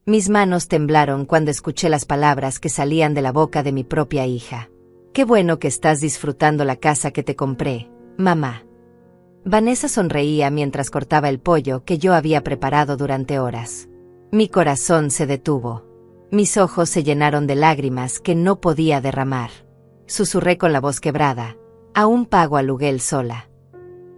Mis manos temblaron cuando escuché las palabras que salían de la boca de mi propia hija. Qué bueno que estás disfrutando la casa que te compré, mamá. Vanessa sonreía mientras cortaba el pollo que yo había preparado durante horas. Mi corazón se detuvo. Mis ojos se llenaron de lágrimas que no podía derramar. Susurré con la voz quebrada: aún pago a Lugel sola.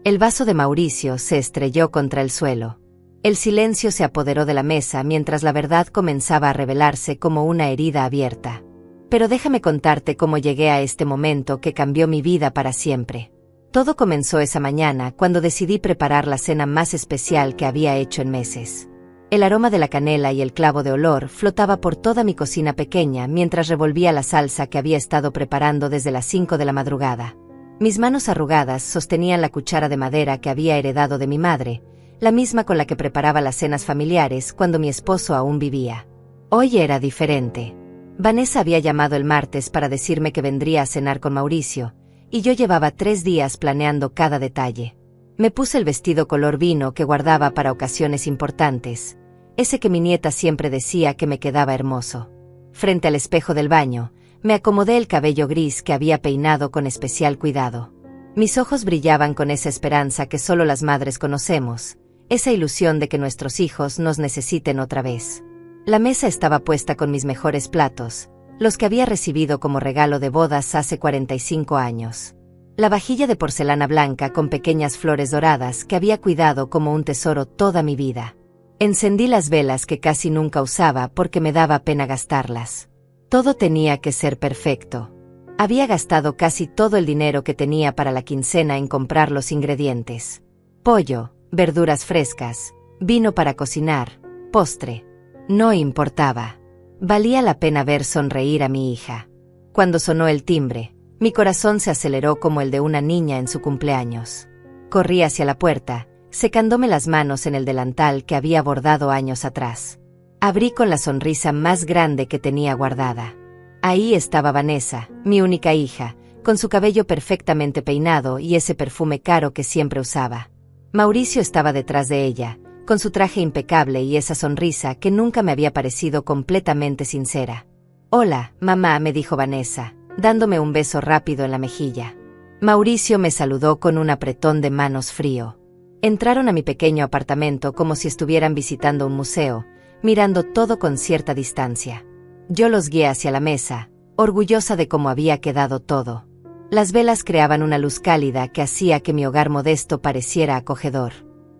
El vaso de Mauricio se estrelló contra el suelo. El silencio se apoderó de la mesa mientras la verdad comenzaba a revelarse como una herida abierta. Pero déjame contarte cómo llegué a este momento que cambió mi vida para siempre. Todo comenzó esa mañana cuando decidí preparar la cena más especial que había hecho en meses. El aroma de la canela y el clavo de olor flotaba por toda mi cocina pequeña mientras revolvía la salsa que había estado preparando desde las 5 de la madrugada. Mis manos arrugadas sostenían la cuchara de madera que había heredado de mi madre, la misma con la que preparaba las cenas familiares cuando mi esposo aún vivía. Hoy era diferente. Vanessa había llamado el martes para decirme que vendría a cenar con Mauricio, y yo llevaba 3 días planeando cada detalle. Me puse el vestido color vino que guardaba para ocasiones importantes, ese que mi nieta siempre decía que me quedaba hermoso. Frente al espejo del baño, me acomodé el cabello gris que había peinado con especial cuidado. Mis ojos brillaban con esa esperanza que solo las madres conocemos, esa ilusión de que nuestros hijos nos necesiten otra vez. La mesa estaba puesta con mis mejores platos, los que había recibido como regalo de bodas hace 45 años. La vajilla de porcelana blanca con pequeñas flores doradas que había cuidado como un tesoro toda mi vida. Encendí las velas que casi nunca usaba porque me daba pena gastarlas. Todo tenía que ser perfecto. Había gastado casi todo el dinero que tenía para la quincena en comprar los ingredientes: pollo, verduras frescas, vino para cocinar, postre. No importaba. Valía la pena ver sonreír a mi hija. Cuando sonó el timbre, mi corazón se aceleró como el de una niña en su cumpleaños. Corrí hacia la puerta, secándome las manos en el delantal que había bordado años atrás. Abrí con la sonrisa más grande que tenía guardada. Ahí estaba Vanessa, mi única hija, con su cabello perfectamente peinado y ese perfume caro que siempre usaba. Mauricio estaba detrás de ella, con su traje impecable y esa sonrisa que nunca me había parecido completamente sincera. «Hola, mamá», me dijo Vanessa, dándome un beso rápido en la mejilla. Mauricio me saludó con un apretón de manos frío. Entraron a mi pequeño apartamento como si estuvieran visitando un museo, mirando todo con cierta distancia. Yo los guié hacia la mesa, orgullosa de cómo había quedado todo. Las velas creaban una luz cálida que hacía que mi hogar modesto pareciera acogedor.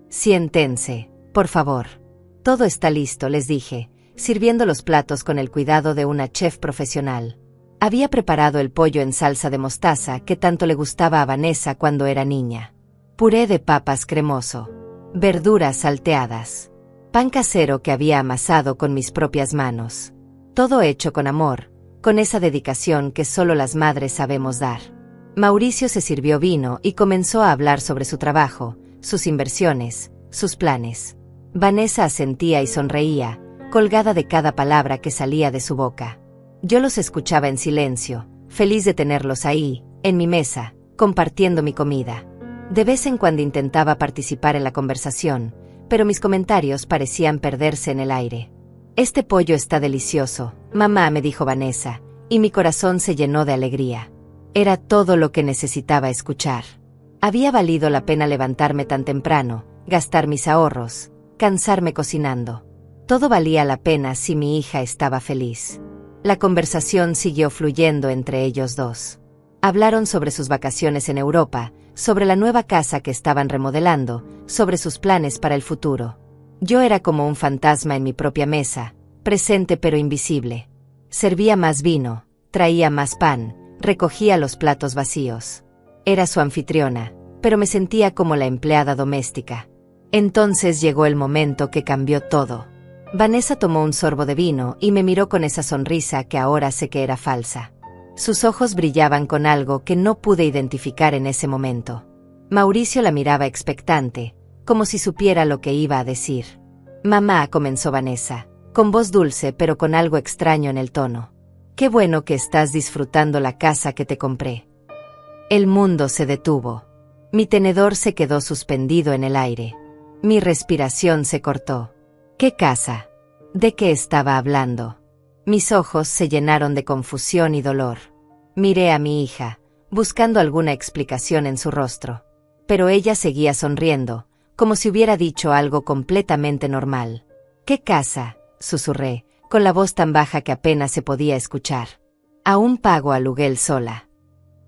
«Siéntense, por favor. Todo está listo», les dije, sirviendo los platos con el cuidado de una chef profesional. Había preparado el pollo en salsa de mostaza que tanto le gustaba a Vanessa cuando era niña. Puré de papas cremoso. Verduras salteadas. Pan casero que había amasado con mis propias manos. Todo hecho con amor, con esa dedicación que solo las madres sabemos dar. Mauricio se sirvió vino y comenzó a hablar sobre su trabajo, sus inversiones, sus planes. Vanessa asentía y sonreía, colgada de cada palabra que salía de su boca. Yo los escuchaba en silencio, feliz de tenerlos ahí, en mi mesa, compartiendo mi comida. De vez en cuando intentaba participar en la conversación, pero mis comentarios parecían perderse en el aire. «Este pollo está delicioso, mamá», me dijo Vanessa, y mi corazón se llenó de alegría. Era todo lo que necesitaba escuchar. Había valido la pena levantarme tan temprano, gastar mis ahorros, cansarme cocinando. Todo valía la pena si mi hija estaba feliz. La conversación siguió fluyendo entre ellos dos. Hablaron sobre sus vacaciones en Europa, sobre la nueva casa que estaban remodelando, sobre sus planes para el futuro. Yo era como un fantasma en mi propia mesa, presente pero invisible. Servía más vino, traía más pan, recogía los platos vacíos. Era su anfitriona, pero me sentía como la empleada doméstica. Entonces llegó el momento que cambió todo. Vanessa tomó un sorbo de vino y me miró con esa sonrisa que ahora sé que era falsa. Sus ojos brillaban con algo que no pude identificar en ese momento. Mauricio la miraba expectante, como si supiera lo que iba a decir. «Mamá», comenzó Vanessa, con voz dulce pero con algo extraño en el tono. «Qué bueno que estás disfrutando la casa que te compré». El mundo se detuvo. Mi tenedor se quedó suspendido en el aire. Mi respiración se cortó. «¿Qué casa? ¿De qué estaba hablando? Mis ojos se llenaron de confusión y dolor. Miré a mi hija, buscando alguna explicación en su rostro. Pero ella seguía sonriendo, como si hubiera dicho algo completamente normal. «¿Qué casa?», susurré, con la voz tan baja que apenas se podía escuchar. «Aún pago aluguel sola».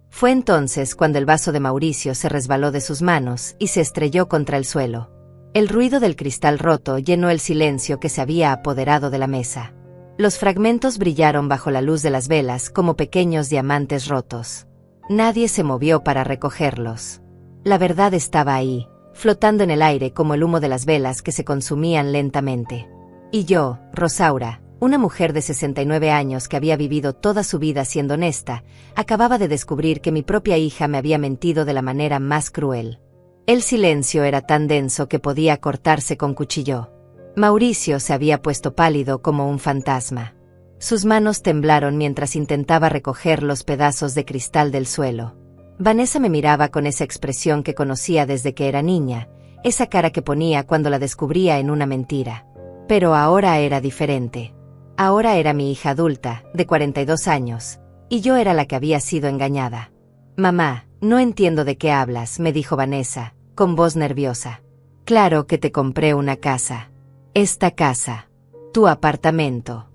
Fue entonces cuando el vaso de Mauricio se resbaló de sus manos y se estrelló contra el suelo. El ruido del cristal roto llenó el silencio que se había apoderado de la mesa. Los fragmentos brillaron bajo la luz de las velas como pequeños diamantes rotos. Nadie se movió para recogerlos. La verdad estaba ahí, flotando en el aire como el humo de las velas que se consumían lentamente. Y yo, Rosaura, una mujer de 69 años que había vivido toda su vida siendo honesta, acababa de descubrir que mi propia hija me había mentido de la manera más cruel. El silencio era tan denso que podía cortarse con cuchillo. Mauricio se había puesto pálido como un fantasma. Sus manos temblaron mientras intentaba recoger los pedazos de cristal del suelo. Vanessa me miraba con esa expresión que conocía desde que era niña, esa cara que ponía cuando la descubría en una mentira. Pero ahora era diferente. Ahora era mi hija adulta, de 42 años, y yo era la que había sido engañada. «Mamá, no entiendo de qué hablas», me dijo Vanessa, con voz nerviosa. «Claro que te compré una casa. Esta casa. Tu apartamento».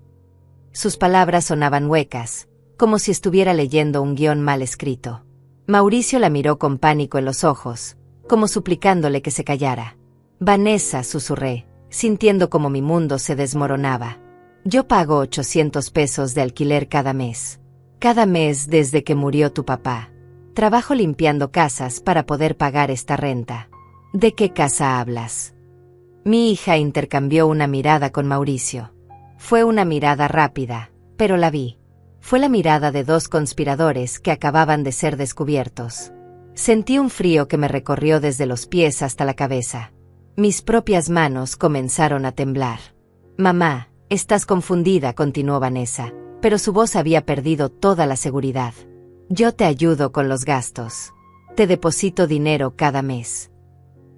Sus palabras sonaban huecas, como si estuviera leyendo un guión mal escrito. Mauricio la miró con pánico en los ojos, como suplicándole que se callara. «Vanessa», susurré, sintiendo como mi mundo se desmoronaba. «Yo pago 800 pesos de alquiler cada mes. Cada mes desde que murió tu papá. Trabajo limpiando casas para poder pagar esta renta». «¿De qué casa hablas?». Mi hija intercambió una mirada con Mauricio. Fue una mirada rápida, pero la vi. Fue la mirada de dos conspiradores que acababan de ser descubiertos. Sentí un frío que me recorrió desde los pies hasta la cabeza. Mis propias manos comenzaron a temblar. «Mamá, estás confundida», continuó Vanessa, pero su voz había perdido toda la seguridad. «Yo te ayudo con los gastos. Te deposito dinero cada mes».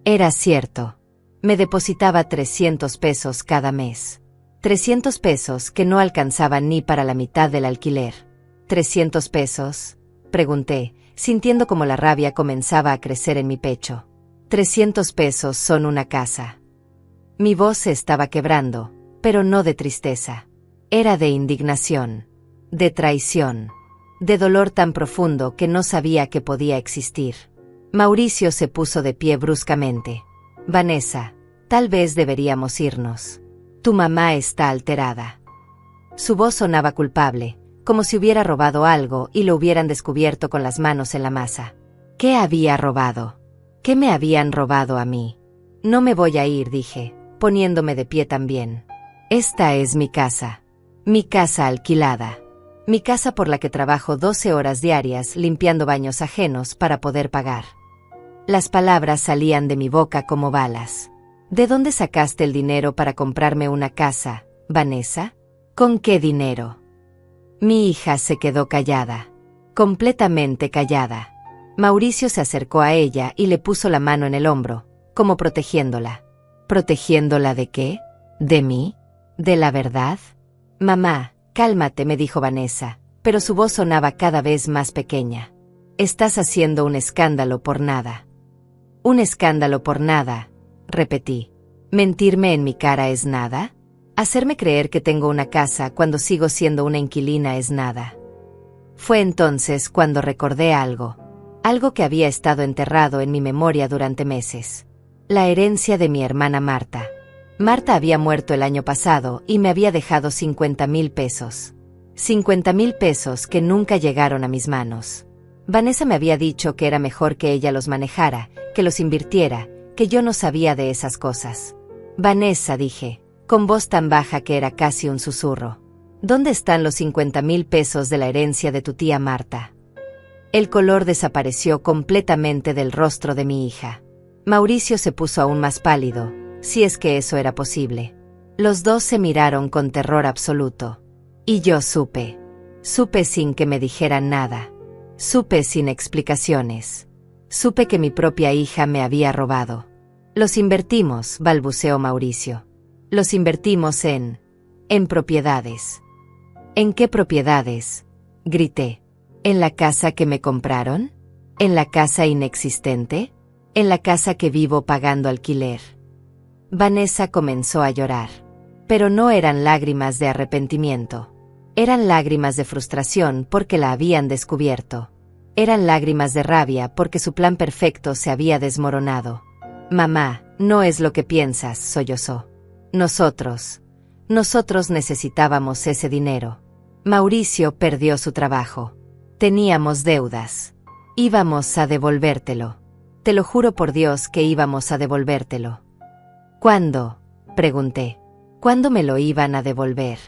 Era cierto. Me depositaba 300 pesos cada mes. 300 pesos que no alcanzaban ni para la mitad del alquiler. ¿300 pesos?, pregunté, sintiendo como la rabia comenzaba a crecer en mi pecho. 300 pesos son una casa. Mi voz se estaba quebrando, pero no de tristeza. Era de indignación, de traición, de dolor tan profundo que no sabía que podía existir. Mauricio se puso de pie bruscamente. «Vanessa, tal vez deberíamos irnos. Tu mamá está alterada». Su voz sonaba culpable, como si hubiera robado algo y lo hubieran descubierto con las manos en la masa. ¿Qué había robado? ¿Qué me habían robado a mí? «No me voy a ir», dije, poniéndome de pie también. «Esta es mi casa alquilada. Mi casa por la que trabajo 12 horas diarias limpiando baños ajenos para poder pagar». Las palabras salían de mi boca como balas. «¿De dónde sacaste el dinero para comprarme una casa, Vanessa? ¿Con qué dinero?». Mi hija se quedó callada, completamente callada. Mauricio se acercó a ella y le puso la mano en el hombro, como protegiéndola. ¿Protegiéndola de qué? ¿De mí? ¿De la verdad? «Mamá, cálmate», me dijo Vanessa, pero su voz sonaba cada vez más pequeña. «Estás haciendo un escándalo por nada». «Un escándalo por nada», repetí. «¿Mentirme en mi cara es nada? ¿Hacerme creer que tengo una casa cuando sigo siendo una inquilina es nada?». Fue entonces cuando recordé algo que había estado enterrado en mi memoria durante meses. La herencia de mi hermana Marta. Marta había muerto el año pasado y me había dejado 50,000 pesos. 50,000 pesos que nunca llegaron a mis manos. Vanessa me había dicho que era mejor que ella los manejara, que los invirtiera, que yo no sabía de esas cosas. «Vanessa», dije, con voz tan baja que era casi un susurro, «¿dónde están los 50,000 pesos de la herencia de tu tía Marta?». El color desapareció completamente del rostro de mi hija. Mauricio se puso aún más pálido, si es que eso era posible. Los dos se miraron con terror absoluto. Y yo supe sin que me dijeran nada. Supe sin explicaciones. Supe que mi propia hija me había robado. «Los invertimos», balbuceó Mauricio. «Los invertimos en En propiedades. ¿En qué propiedades?, grité. ¿En la casa que me compraron? ¿En la casa inexistente? ¿En la casa que vivo pagando alquiler? Vanessa comenzó a llorar. Pero no eran lágrimas de arrepentimiento. Eran lágrimas de frustración porque la habían descubierto. Eran lágrimas de rabia porque su plan perfecto se había desmoronado. Mamá, no es lo que piensas, sollozó. Nosotros necesitábamos ese dinero. Mauricio perdió su trabajo. Teníamos deudas. Íbamos a devolvértelo. Te lo juro por Dios que íbamos a devolvértelo. ¿Cuándo?, pregunté. ¿Cuándo me lo iban a devolver?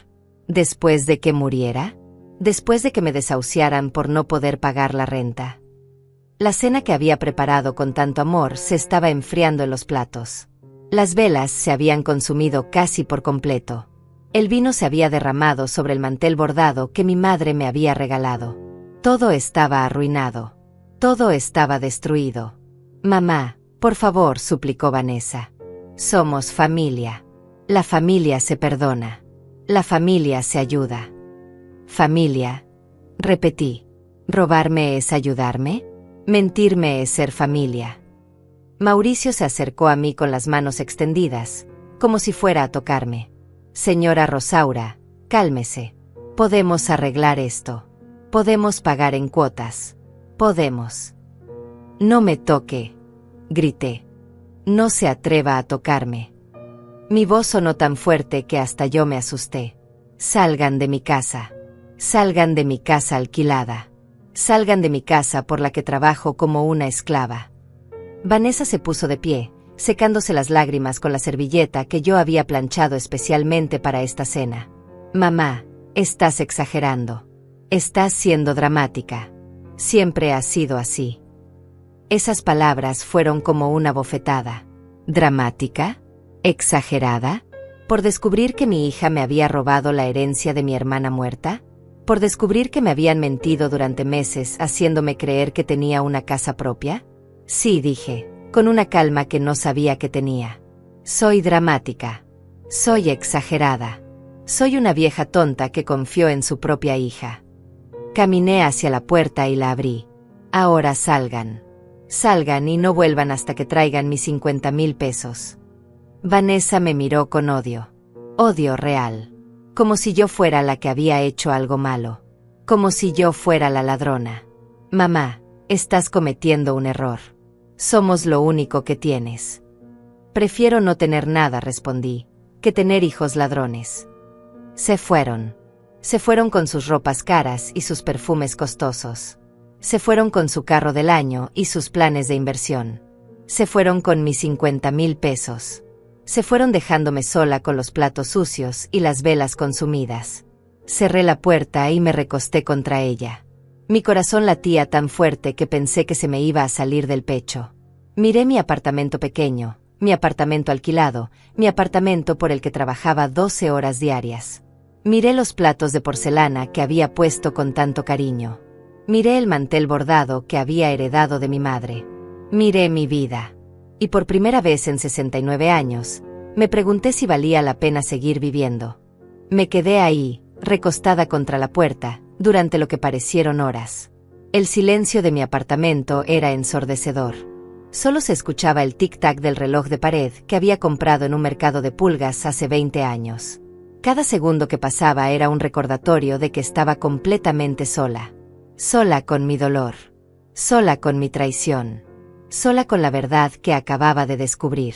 ¿Después de que muriera? ¿Después de que me desahuciaran por no poder pagar la renta? La cena que había preparado con tanto amor se estaba enfriando en los platos. Las velas se habían consumido casi por completo. El vino se había derramado sobre el mantel bordado que mi madre me había regalado. Todo estaba arruinado. Todo estaba destruido. Mamá, por favor, suplicó Vanessa. Somos familia. La familia se perdona. La familia se ayuda. Familia, repetí. ¿Robarme es ayudarme? Mentirme es ser familia. Mauricio se acercó a mí con las manos extendidas, como si fuera a tocarme. Señora Rosaura, cálmese. Podemos arreglar esto. Podemos pagar en cuotas. Podemos. No me toque, grité. No se atreva a tocarme. Mi voz sonó tan fuerte que hasta yo me asusté. Salgan de mi casa. Salgan de mi casa alquilada. Salgan de mi casa por la que trabajo como una esclava. Vanessa se puso de pie, secándose las lágrimas con la servilleta que yo había planchado especialmente para esta cena. Mamá, estás exagerando. Estás siendo dramática. Siempre has sido así. Esas palabras fueron como una bofetada. ¿Dramática? ¿Exagerada? ¿Por descubrir que mi hija me había robado la herencia de mi hermana muerta? ¿Por descubrir que me habían mentido durante meses haciéndome creer que tenía una casa propia? Sí, dije, con una calma que no sabía que tenía. Soy dramática. Soy exagerada. Soy una vieja tonta que confió en su propia hija. Caminé hacia la puerta y la abrí. Ahora salgan. Salgan y no vuelvan hasta que traigan mis 50,000 pesos. Vanessa me miró con odio. Odio real. Como si yo fuera la que había hecho algo malo. Como si yo fuera la ladrona. Mamá, estás cometiendo un error. Somos lo único que tienes. Prefiero no tener nada, respondí, que tener hijos ladrones. Se fueron. Se fueron con sus ropas caras y sus perfumes costosos. Se fueron con su carro del año y sus planes de inversión. Se fueron con mis 50,000 pesos. Se fueron dejándome sola con los platos sucios y las velas consumidas. Cerré la puerta y me recosté contra ella. Mi corazón latía tan fuerte que pensé que se me iba a salir del pecho. Miré mi apartamento pequeño, mi apartamento alquilado, mi apartamento por el que trabajaba 12 horas diarias. Miré los platos de porcelana que había puesto con tanto cariño. Miré el mantel bordado que había heredado de mi madre. Miré mi vida. Y por primera vez en 69 años, me pregunté si valía la pena seguir viviendo. Me quedé ahí, recostada contra la puerta, durante lo que parecieron horas. El silencio de mi apartamento era ensordecedor. Solo se escuchaba el tic-tac del reloj de pared que había comprado en un mercado de pulgas hace 20 años. Cada segundo que pasaba era un recordatorio de que estaba completamente sola. Sola con mi dolor. Sola con mi traición. Sola con la verdad que acababa de descubrir.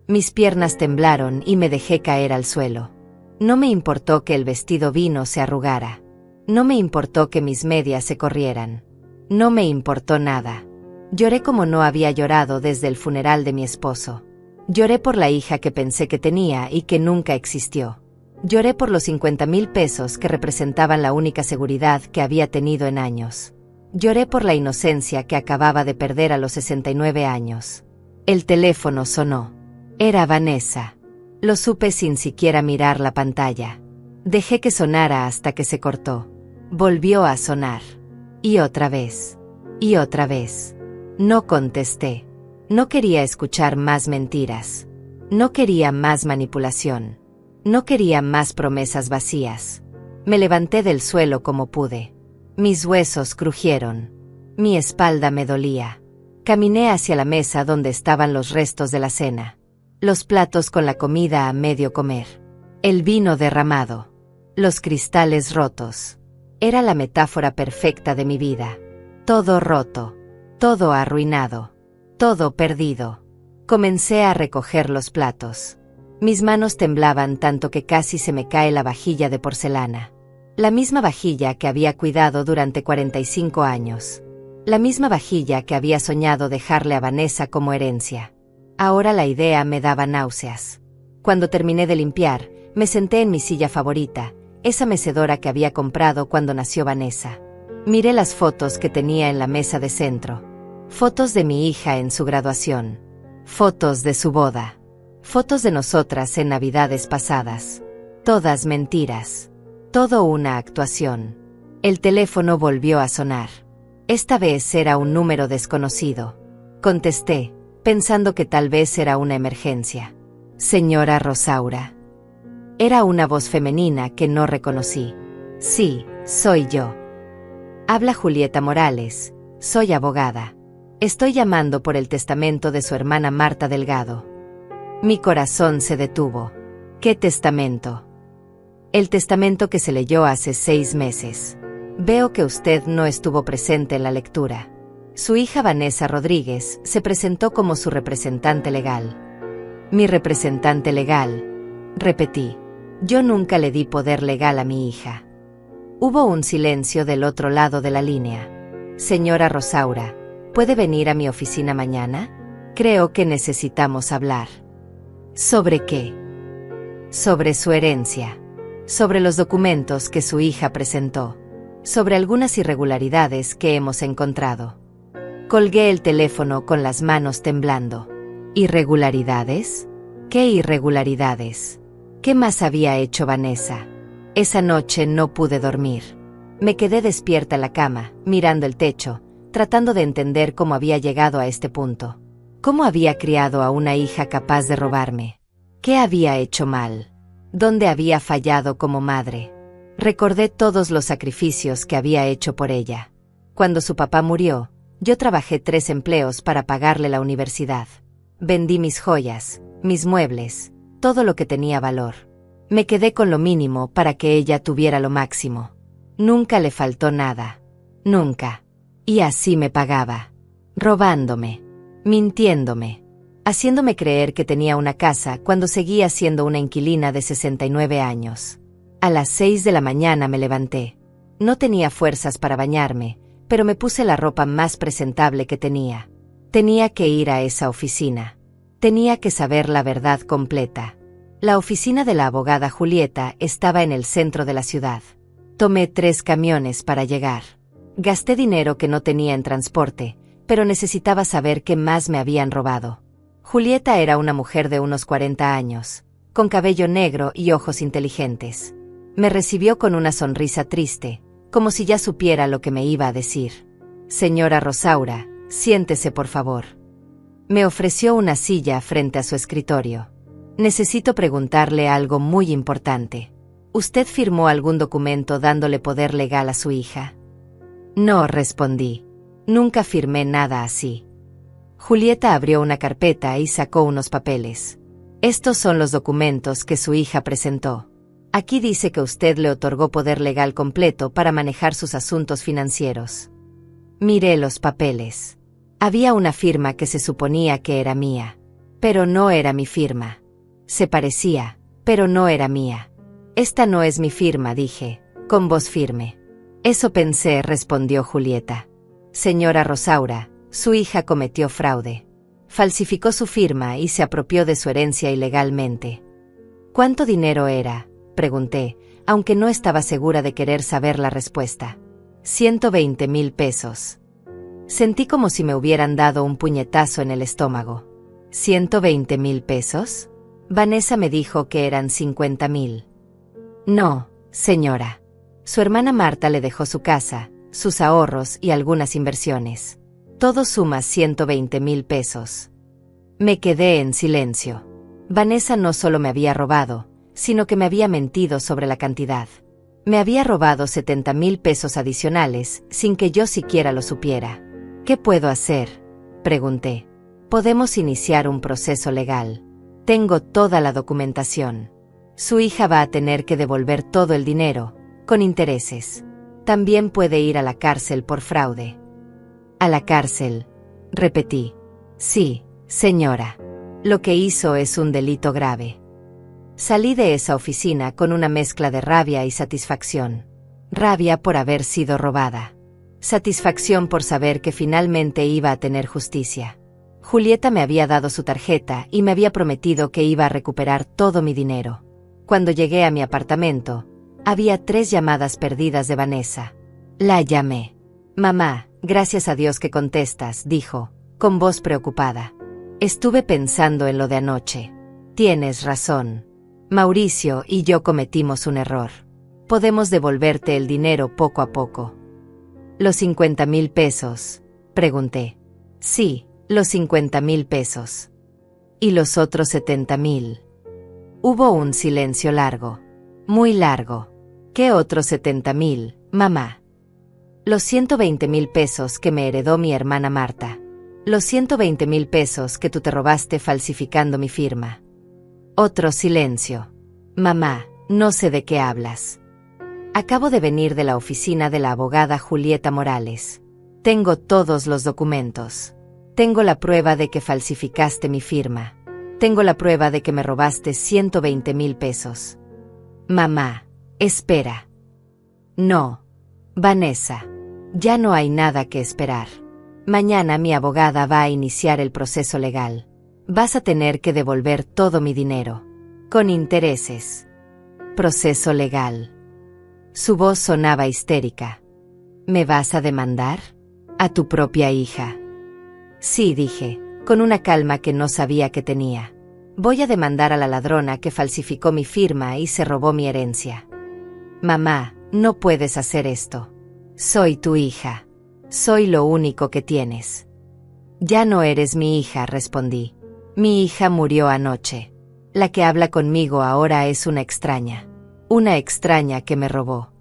Mis piernas temblaron y me dejé caer al suelo. No me importó que el vestido vino se arrugara. No me importó que mis medias se corrieran. No me importó nada. Lloré como no había llorado desde el funeral de mi esposo. Lloré por la hija que pensé que tenía y que nunca existió. Lloré por los 50,000 pesos que representaban la única seguridad que había tenido en años. Lloré por la inocencia que acababa de perder a los 69 años. El teléfono sonó. Era Vanessa. Lo supe sin siquiera mirar la pantalla. Dejé que sonara hasta que se cortó. Volvió a sonar. Y otra vez. Y otra vez. No contesté. No quería escuchar más mentiras. No quería más manipulación. No quería más promesas vacías. Me levanté del suelo como pude. Mis huesos crujieron. Mi espalda me dolía. Caminé hacia la mesa donde estaban los restos de la cena. Los platos con la comida a medio comer. El vino derramado. Los cristales rotos. Era la metáfora perfecta de mi vida. Todo roto. Todo arruinado. Todo perdido. Comencé a recoger los platos. Mis manos temblaban tanto que casi se me cae la vajilla de porcelana. La misma vajilla que había cuidado durante 45 años. La misma vajilla que había soñado dejarle a Vanessa como herencia. Ahora la idea me daba náuseas. Cuando terminé de limpiar, me senté en mi silla favorita, esa mecedora que había comprado cuando nació Vanessa. Miré las fotos que tenía en la mesa de centro. Fotos de mi hija en su graduación. Fotos de su boda. Fotos de nosotras en navidades pasadas. Todas mentiras. Todo una actuación. El teléfono volvió a sonar. Esta vez era un número desconocido. Contesté, pensando que tal vez era una emergencia. Señora Rosaura. Era una voz femenina que no reconocí. Sí, soy yo. Habla Julieta Morales, soy abogada. Estoy llamando por el testamento de su hermana Marta Delgado. Mi corazón se detuvo. ¿Qué testamento? El testamento que se leyó hace 6 meses. Veo que usted no estuvo presente en la lectura. Su hija Vanessa Rodríguez se presentó como su representante legal. Mi representante legal, repetí. Yo nunca le di poder legal a mi hija. Hubo un silencio del otro lado de la línea. Señora Rosaura, ¿puede venir a mi oficina mañana? Creo que necesitamos hablar. ¿Sobre qué? Sobre su herencia. Sobre los documentos que su hija presentó. Sobre algunas irregularidades que hemos encontrado. Colgué el teléfono con las manos temblando. ¿Irregularidades? ¿Qué irregularidades? ¿Qué más había hecho Vanessa? Esa noche no pude dormir. Me quedé despierta en la cama, mirando el techo, tratando de entender cómo había llegado a este punto. ¿Cómo había criado a una hija capaz de robarme? ¿Qué había hecho mal? ¿Dónde había fallado como madre? Recordé todos los sacrificios que había hecho por ella. Cuando su papá murió, yo trabajé 3 empleos para pagarle la universidad. Vendí mis joyas, mis muebles, todo lo que tenía valor. Me quedé con lo mínimo para que ella tuviera lo máximo. Nunca le faltó nada. Nunca. Y así me pagaba. Robándome. Mintiéndome. Haciéndome creer que tenía una casa cuando seguía siendo una inquilina de 69 años. A las 6 de la mañana me levanté. No tenía fuerzas para bañarme, pero me puse la ropa más presentable que tenía. Tenía que ir a esa oficina. Tenía que saber la verdad completa. La oficina de la abogada Julieta estaba en el centro de la ciudad. Tomé 3 camiones para llegar. Gasté dinero que no tenía en transporte, pero necesitaba saber qué más me habían robado. Julieta era una mujer de unos 40 años, con cabello negro y ojos inteligentes. Me recibió con una sonrisa triste, como si ya supiera lo que me iba a decir. Señora Rosaura, siéntese por favor. Me ofreció una silla frente a su escritorio. Necesito preguntarle algo muy importante. ¿Usted firmó algún documento dándole poder legal a su hija? No, respondí. Nunca firmé nada así. Julieta abrió una carpeta y sacó unos papeles. Estos son los documentos que su hija presentó. Aquí dice que usted le otorgó poder legal completo para manejar sus asuntos financieros. Miré los papeles. Había una firma que se suponía que era mía. Pero no era mi firma. Se parecía, pero no era mía. Esta no es mi firma, dije, con voz firme. Eso pensé, respondió Julieta. Señora Rosaura, su hija cometió fraude. Falsificó su firma y se apropió de su herencia ilegalmente. ¿Cuánto dinero era?, pregunté, aunque no estaba segura de querer saber la respuesta. 120,000 pesos. Sentí como si me hubieran dado un puñetazo en el estómago. ¿120,000 pesos? Vanessa me dijo que eran 50,000. No, señora. Su hermana Marta le dejó su casa, sus ahorros y algunas inversiones. Todo suma 120,000 pesos. Me quedé en silencio. Vanessa no solo me había robado, sino que me había mentido sobre la cantidad. Me había robado 70,000 pesos adicionales, sin que yo siquiera lo supiera. ¿Qué puedo hacer?, pregunté. Podemos iniciar un proceso legal. Tengo toda la documentación. Su hija va a tener que devolver todo el dinero, con intereses. También puede ir a la cárcel por fraude. ¿A la cárcel?, repetí. Sí, señora. Lo que hizo es un delito grave. Salí de esa oficina con una mezcla de rabia y satisfacción. Rabia por haber sido robada. Satisfacción por saber que finalmente iba a tener justicia. Julieta me había dado su tarjeta y me había prometido que iba a recuperar todo mi dinero. Cuando llegué a mi apartamento, había 3 llamadas perdidas de Vanessa. La llamé. Mamá, gracias a Dios que contestas, dijo, con voz preocupada. Estuve pensando en lo de anoche. Tienes razón. Mauricio y yo cometimos un error. Podemos devolverte el dinero poco a poco. ¿Los 50,000 pesos? Pregunté. Sí, los 50,000 pesos. ¿Y los otros 70,000? Hubo un silencio largo. Muy largo. ¿Qué otros 70,000, mamá? Los 120,000 pesos que me heredó mi hermana Marta. Los 120,000 pesos que tú te robaste falsificando mi firma. Otro silencio. Mamá, no sé de qué hablas. Acabo de venir de la oficina de la abogada Julieta Morales. Tengo todos los documentos. Tengo la prueba de que falsificaste mi firma. Tengo la prueba de que me robaste 120,000 pesos. Mamá, espera. No. Vanessa, ya no hay nada que esperar. Mañana mi abogada va a iniciar el proceso legal. Vas a tener que devolver todo mi dinero. Con intereses. Proceso legal. Su voz sonaba histérica. ¿Me vas a demandar? ¿A tu propia hija? Sí, dije, con una calma que no sabía que tenía. Voy a demandar a la ladrona que falsificó mi firma y se robó mi herencia. Mamá, no puedes hacer esto. Soy tu hija. Soy lo único que tienes. Ya no eres mi hija, respondí. Mi hija murió anoche. La que habla conmigo ahora es una extraña. Una extraña que me robó.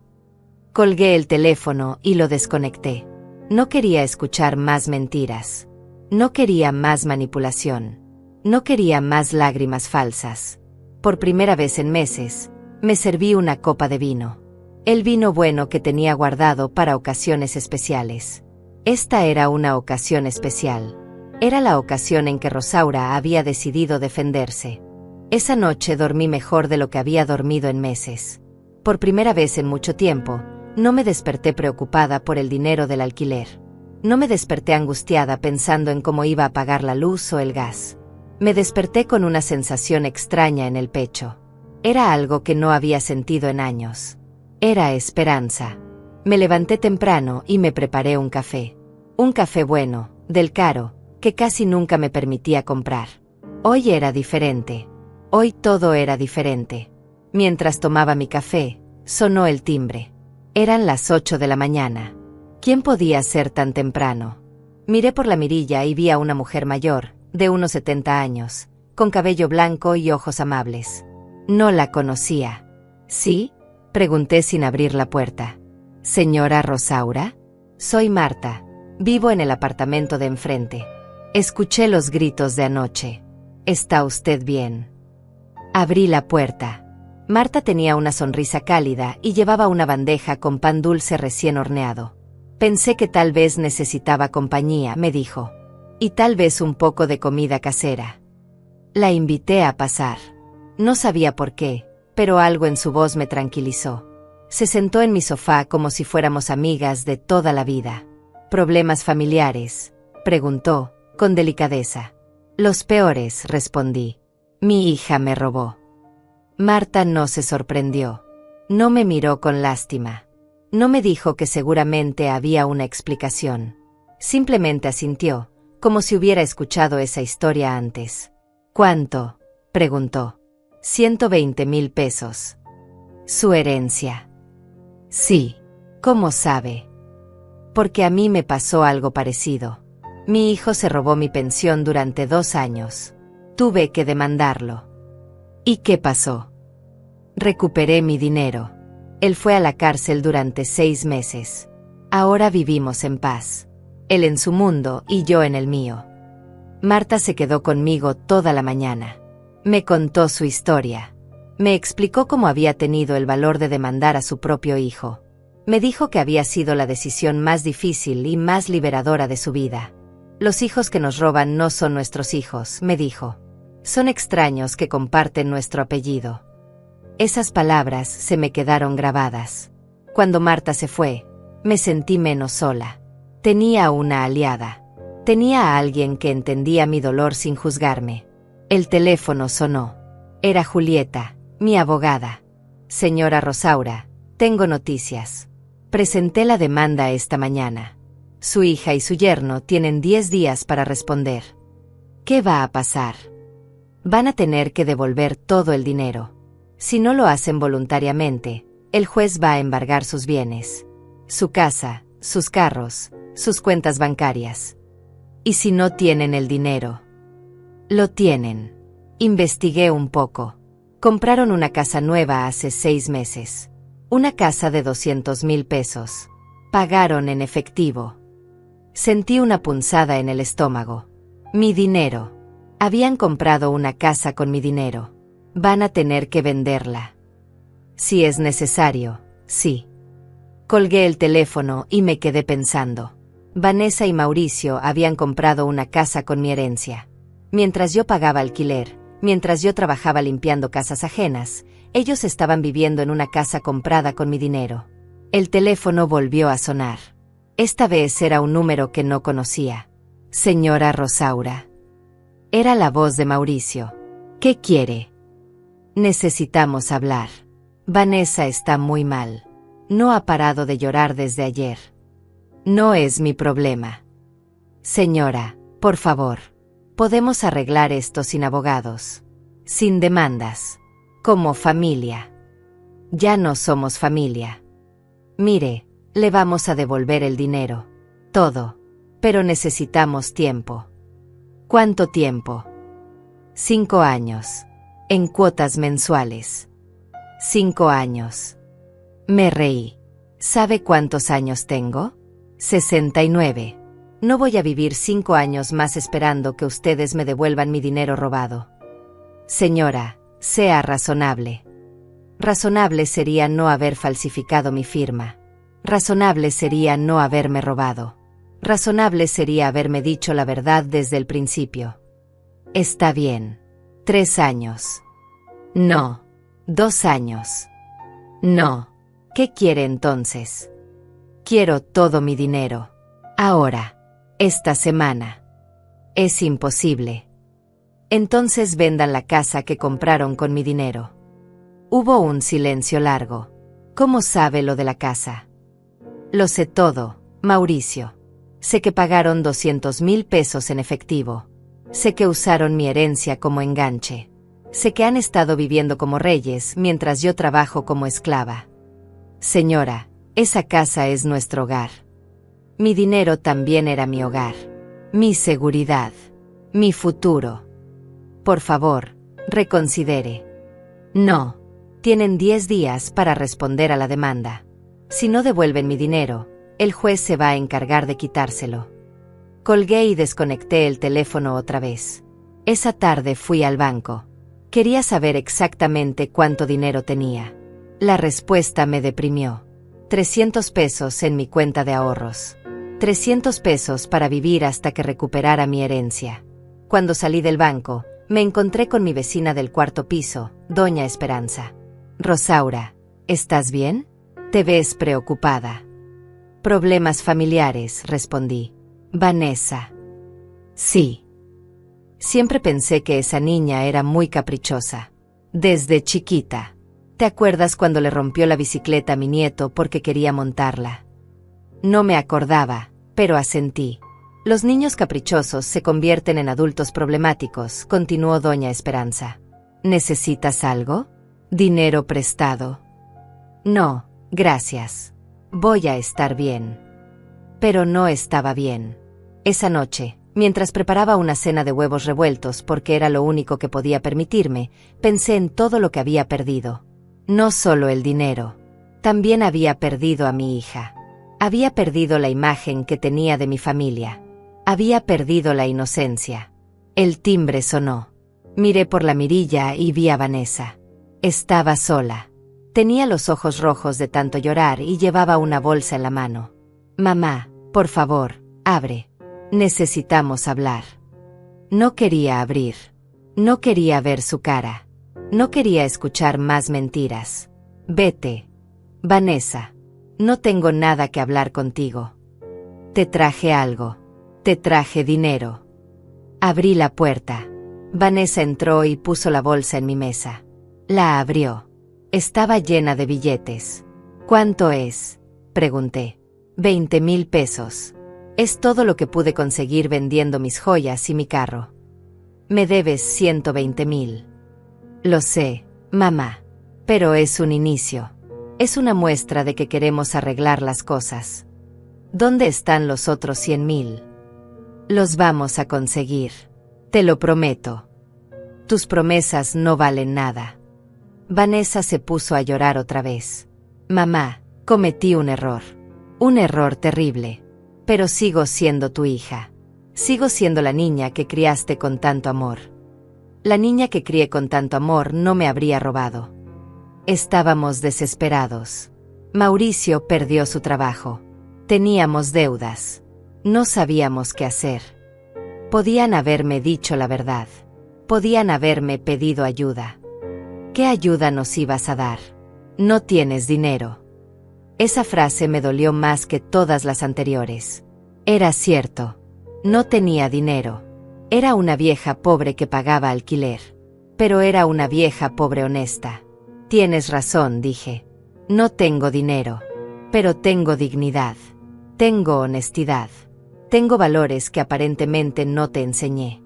Colgué el teléfono y lo desconecté. No quería escuchar más mentiras. No quería más manipulación. No quería más lágrimas falsas. Por primera vez en meses, me serví una copa de vino. El vino bueno que tenía guardado para ocasiones especiales. Esta era una ocasión especial. Era la ocasión en que Rosaura había decidido defenderse. Esa noche dormí mejor de lo que había dormido en meses. Por primera vez en mucho tiempo, no me desperté preocupada por el dinero del alquiler. No me desperté angustiada pensando en cómo iba a pagar la luz o el gas. Me desperté con una sensación extraña en el pecho. Era algo que no había sentido en años. Era esperanza. Me levanté temprano y me preparé un café. Un café bueno, del caro, que casi nunca me permitía comprar. Hoy era diferente. Hoy todo era diferente. Mientras tomaba mi café, sonó el timbre. Eran las 8 de la mañana. ¿Quién podía ser tan temprano? Miré por la mirilla y vi a una mujer mayor, de unos 70 años, con cabello blanco y ojos amables. No la conocía. ¿Sí?, pregunté sin abrir la puerta. ¿Señora Rosaura? Soy Marta. Vivo en el apartamento de enfrente. Escuché los gritos de anoche. ¿Está usted bien? Abrí la puerta. Marta tenía una sonrisa cálida y llevaba una bandeja con pan dulce recién horneado. Pensé que tal vez necesitaba compañía, me dijo. Y tal vez un poco de comida casera. La invité a pasar. No sabía por qué, pero algo en su voz me tranquilizó. Se sentó en mi sofá como si fuéramos amigas de toda la vida. ¿Problemas familiares?, preguntó, con delicadeza. Los peores, respondí. Mi hija me robó. Marta no se sorprendió. No me miró con lástima. No me dijo que seguramente había una explicación. Simplemente asintió, como si hubiera escuchado esa historia antes. ¿Cuánto?, preguntó. 120,000 pesos. ¿Su herencia? Sí. ¿Cómo sabe? Porque a mí me pasó algo parecido. Mi hijo se robó mi pensión durante 2 años. Tuve que demandarlo. ¿Y qué pasó? Recuperé mi dinero. Él fue a la cárcel durante 6 meses. Ahora vivimos en paz. Él en su mundo y yo en el mío. Marta se quedó conmigo toda la mañana. Me contó su historia. Me explicó cómo había tenido el valor de demandar a su propio hijo. Me dijo que había sido la decisión más difícil y más liberadora de su vida. Los hijos que nos roban no son nuestros hijos, me dijo. Son extraños que comparten nuestro apellido. Esas palabras se me quedaron grabadas. Cuando Marta se fue, me sentí menos sola. Tenía una aliada. Tenía a alguien que entendía mi dolor sin juzgarme. El teléfono sonó. Era Julieta, mi abogada. Señora Rosaura, tengo noticias. Presenté la demanda esta mañana. Su hija y su yerno tienen 10 días para responder. ¿Qué va a pasar? Van a tener que devolver todo el dinero. Si no lo hacen voluntariamente, el juez va a embargar sus bienes. Su casa, sus carros, sus cuentas bancarias. ¿Y si no tienen el dinero? Lo tienen. Investigué un poco. Compraron una casa nueva hace 6 meses. Una casa de 200,000 pesos. Pagaron en efectivo. Sentí una punzada en el estómago. Mi dinero. Habían comprado una casa con mi dinero. Van a tener que venderla. Si es necesario, sí. Colgué el teléfono y me quedé pensando. Vanessa y Mauricio habían comprado una casa con mi herencia. Mientras yo pagaba alquiler, mientras yo trabajaba limpiando casas ajenas, ellos estaban viviendo en una casa comprada con mi dinero. El teléfono volvió a sonar. Esta vez era un número que no conocía. Señora Rosaura. Era la voz de Mauricio. ¿Qué quiere? Necesitamos hablar. Vanessa está muy mal. No ha parado de llorar desde ayer. No es mi problema. Señora, por favor. Podemos arreglar esto sin abogados. Sin demandas. Como familia. Ya no somos familia. Mire, le vamos a devolver el dinero. Todo. Pero necesitamos tiempo. ¿Cuánto tiempo? 5 años. En cuotas mensuales. 5 años. Me reí. ¿Sabe cuántos años tengo? 69. No voy a vivir 5 años más esperando que ustedes me devuelvan mi dinero robado. Señora, sea razonable. Razonable sería no haber falsificado mi firma. Razonable sería no haberme robado. Razonable sería haberme dicho la verdad desde el principio. Está bien. 3 años. No. 2 años. No. ¿Qué quiere entonces? Quiero todo mi dinero. Ahora. Esta semana. Es imposible. Entonces vendan la casa que compraron con mi dinero. Hubo un silencio largo. ¿Cómo sabe lo de la casa? Lo sé todo, Mauricio. Sé que pagaron 200,000 pesos en efectivo. Sé que usaron mi herencia como enganche. Sé que han estado viviendo como reyes mientras yo trabajo como esclava. Señora, esa casa es nuestro hogar. Mi dinero también era mi hogar. Mi seguridad. Mi futuro. Por favor, reconsidere. No. Tienen 10 días para responder a la demanda. Si no devuelven mi dinero, el juez se va a encargar de quitárselo. Colgué y desconecté el teléfono otra vez. Esa tarde fui al banco. Quería saber exactamente cuánto dinero tenía. La respuesta me deprimió. 300 pesos en mi cuenta de ahorros. 300 pesos para vivir hasta que recuperara mi herencia. Cuando salí del banco, me encontré con mi vecina del 4º piso, doña Esperanza. Rosaura, ¿estás bien? Te ves preocupada. Problemas familiares, respondí. Vanessa. Sí. Siempre pensé que esa niña era muy caprichosa. Desde chiquita. ¿Te acuerdas cuando le rompió la bicicleta a mi nieto porque quería montarla? No me acordaba, pero asentí. Los niños caprichosos se convierten en adultos problemáticos, continuó doña Esperanza. ¿Necesitas algo? ¿Dinero prestado? No, gracias. Voy a estar bien. Pero no estaba bien. Esa noche, mientras preparaba una cena de huevos revueltos porque era lo único que podía permitirme, pensé en todo lo que había perdido. No solo el dinero. También había perdido a mi hija. Había perdido la imagen que tenía de mi familia. Había perdido la inocencia. El timbre sonó. Miré por la mirilla y vi a Vanessa. Estaba sola. Tenía los ojos rojos de tanto llorar y llevaba una bolsa en la mano. Mamá, por favor, abre. Necesitamos hablar. No quería abrir. No quería ver su cara. No quería escuchar más mentiras. Vete. Vanessa, no tengo nada que hablar contigo. Te traje algo. Te traje dinero. Abrí la puerta. Vanessa entró y puso la bolsa en mi mesa. La abrió. Estaba llena de billetes. ¿Cuánto es?, pregunté. 20,000 pesos. Es todo lo que pude conseguir vendiendo mis joyas y mi carro. Me debes 120,000. Lo sé, mamá. Pero es un inicio. Es una muestra de que queremos arreglar las cosas. ¿Dónde están los otros 100,000? Los vamos a conseguir. Te lo prometo. Tus promesas no valen nada. Vanessa se puso a llorar otra vez. Mamá, cometí un error. Un error terrible. Pero sigo siendo tu hija. Sigo siendo la niña que criaste con tanto amor. La niña que crié con tanto amor no me habría robado. Estábamos desesperados. Mauricio perdió su trabajo. Teníamos deudas. No sabíamos qué hacer. Podían haberme dicho la verdad. Podían haberme pedido ayuda. ¿Qué ayuda nos ibas a dar? No tienes dinero. Esa frase me dolió más que todas las anteriores. Era cierto. No tenía dinero. Era una vieja pobre que pagaba alquiler. Pero era una vieja pobre honesta. Tienes razón, dije. No tengo dinero. Pero tengo dignidad. Tengo honestidad. Tengo valores que aparentemente no te enseñé.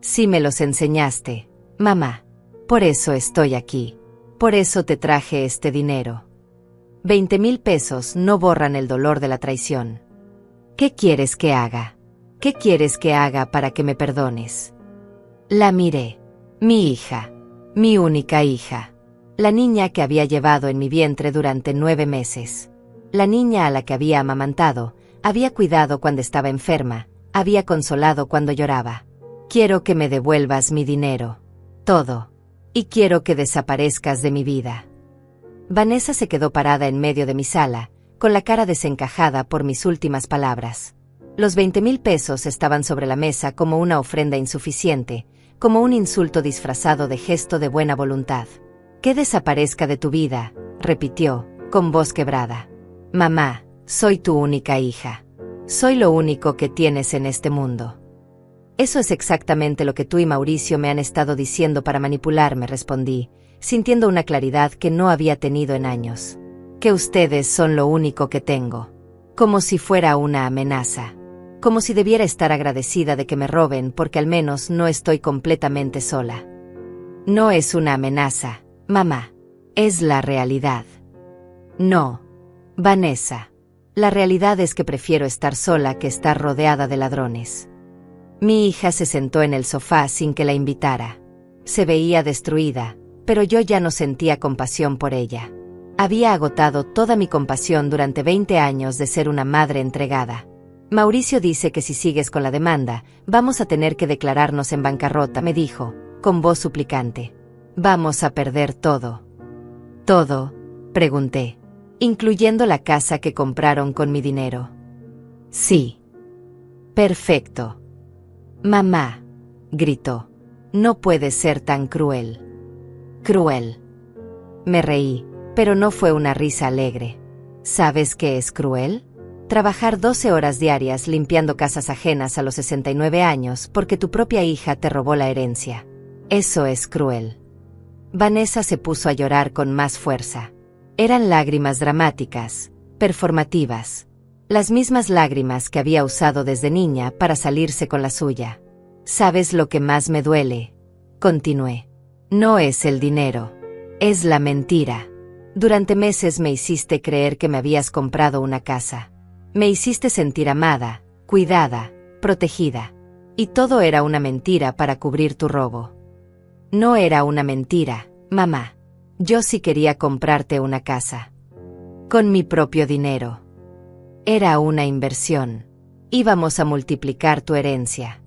Sí me los enseñaste, mamá. Por eso estoy aquí. Por eso te traje este dinero. 20,000 pesos no borran el dolor de la traición. ¿Qué quieres que haga? ¿Qué quieres que haga para que me perdones? La miré. Mi hija. Mi única hija. La niña que había llevado en mi vientre durante 9 meses. La niña a la que había amamantado, había cuidado cuando estaba enferma, había consolado cuando lloraba. Quiero que me devuelvas mi dinero. Todo. Y quiero que desaparezcas de mi vida. Vanessa se quedó parada en medio de mi sala, con la cara desencajada por mis últimas palabras. Los 20,000 pesos estaban sobre la mesa como una ofrenda insuficiente, como un insulto disfrazado de gesto de buena voluntad. Que desaparezca de tu vida, repitió, con voz quebrada. Mamá, soy tu única hija. Soy lo único que tienes en este mundo. Eso es exactamente lo que tú y Mauricio me han estado diciendo para manipularme, respondí, sintiendo una claridad que no había tenido en años. Que ustedes son lo único que tengo. Como si fuera una amenaza. Como si debiera estar agradecida de que me roben porque al menos no estoy completamente sola. No es una amenaza, mamá. Es la realidad. No, Vanessa. La realidad es que prefiero estar sola que estar rodeada de ladrones. Mi hija se sentó en el sofá sin que la invitara. Se veía destruida, pero yo ya no sentía compasión por ella. Había agotado toda mi compasión durante 20 años de ser una madre entregada. Mauricio dice que si sigues con la demanda, vamos a tener que declararnos en bancarrota, me dijo, con voz suplicante. Vamos a perder todo. ¿Todo?, pregunté. Incluyendo la casa que compraron con mi dinero. Sí. Perfecto. Mamá, gritó. No puedes ser tan cruel. Cruel. Me reí, pero no fue una risa alegre. ¿Sabes qué es cruel? Trabajar 12 horas diarias limpiando casas ajenas a los 69 años porque tu propia hija te robó la herencia. Eso es cruel. Vanessa se puso a llorar con más fuerza. Eran lágrimas dramáticas, performativas. Las mismas lágrimas que había usado desde niña para salirse con la suya. ¿Sabes lo que más me duele?, continué. No es el dinero. Es la mentira. Durante meses me hiciste creer que me habías comprado una casa. Me hiciste sentir amada, cuidada, protegida. Y todo era una mentira para cubrir tu robo. No era una mentira, mamá. Yo sí quería comprarte una casa. Con mi propio dinero. Era una inversión. Íbamos a multiplicar tu herencia.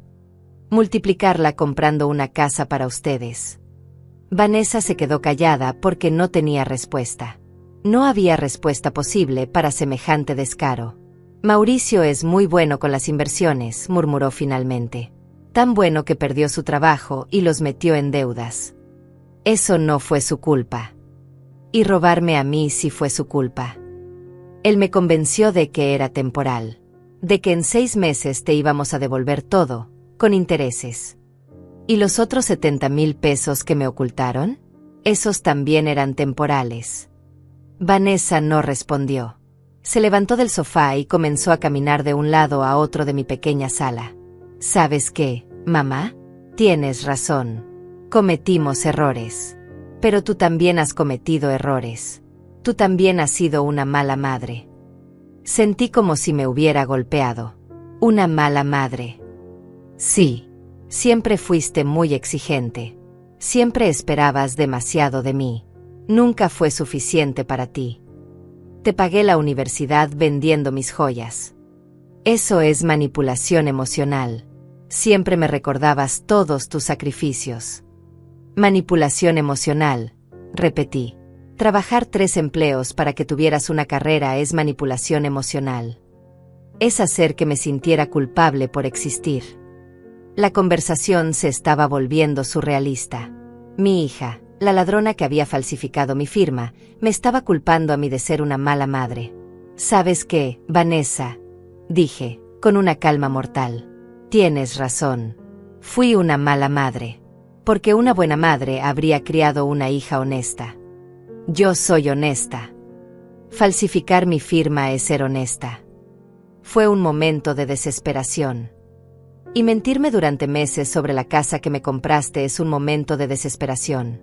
Multiplicarla comprando una casa para ustedes. Vanessa se quedó callada porque no tenía respuesta. No había respuesta posible para semejante descaro. Mauricio es muy bueno con las inversiones, murmuró finalmente. Tan bueno que perdió su trabajo y los metió en deudas. Eso no fue su culpa. Y robarme a mí sí fue su culpa. Él me convenció de que era temporal. De que en 6 meses te íbamos a devolver todo, con intereses. ¿Y los otros 70,000 pesos que me ocultaron? Esos también eran temporales. Vanessa no respondió. Se levantó del sofá y comenzó a caminar de un lado a otro de mi pequeña sala. ¿Sabes qué, mamá? Tienes razón. Cometimos errores. Pero tú también has cometido errores. Tú también has sido una mala madre. Sentí como si me hubiera golpeado. Una mala madre. Sí. Siempre fuiste muy exigente. Siempre esperabas demasiado de mí. Nunca fue suficiente para ti. Te pagué la universidad vendiendo mis joyas. Eso es manipulación emocional. Siempre me recordabas todos tus sacrificios. Manipulación emocional, repetí. Trabajar 3 empleos para que tuvieras una carrera es manipulación emocional. Es hacer que me sintiera culpable por existir. La conversación se estaba volviendo surrealista. Mi hija, la ladrona que había falsificado mi firma, me estaba culpando a mí de ser una mala madre. ¿Sabes qué, Vanessa?, dije, con una calma mortal. Tienes razón. Fui una mala madre. Porque una buena madre habría criado una hija honesta. Yo soy honesta. Falsificar mi firma es ser honesta. Fue un momento de desesperación. Y mentirme durante meses sobre la casa que me compraste es un momento de desesperación.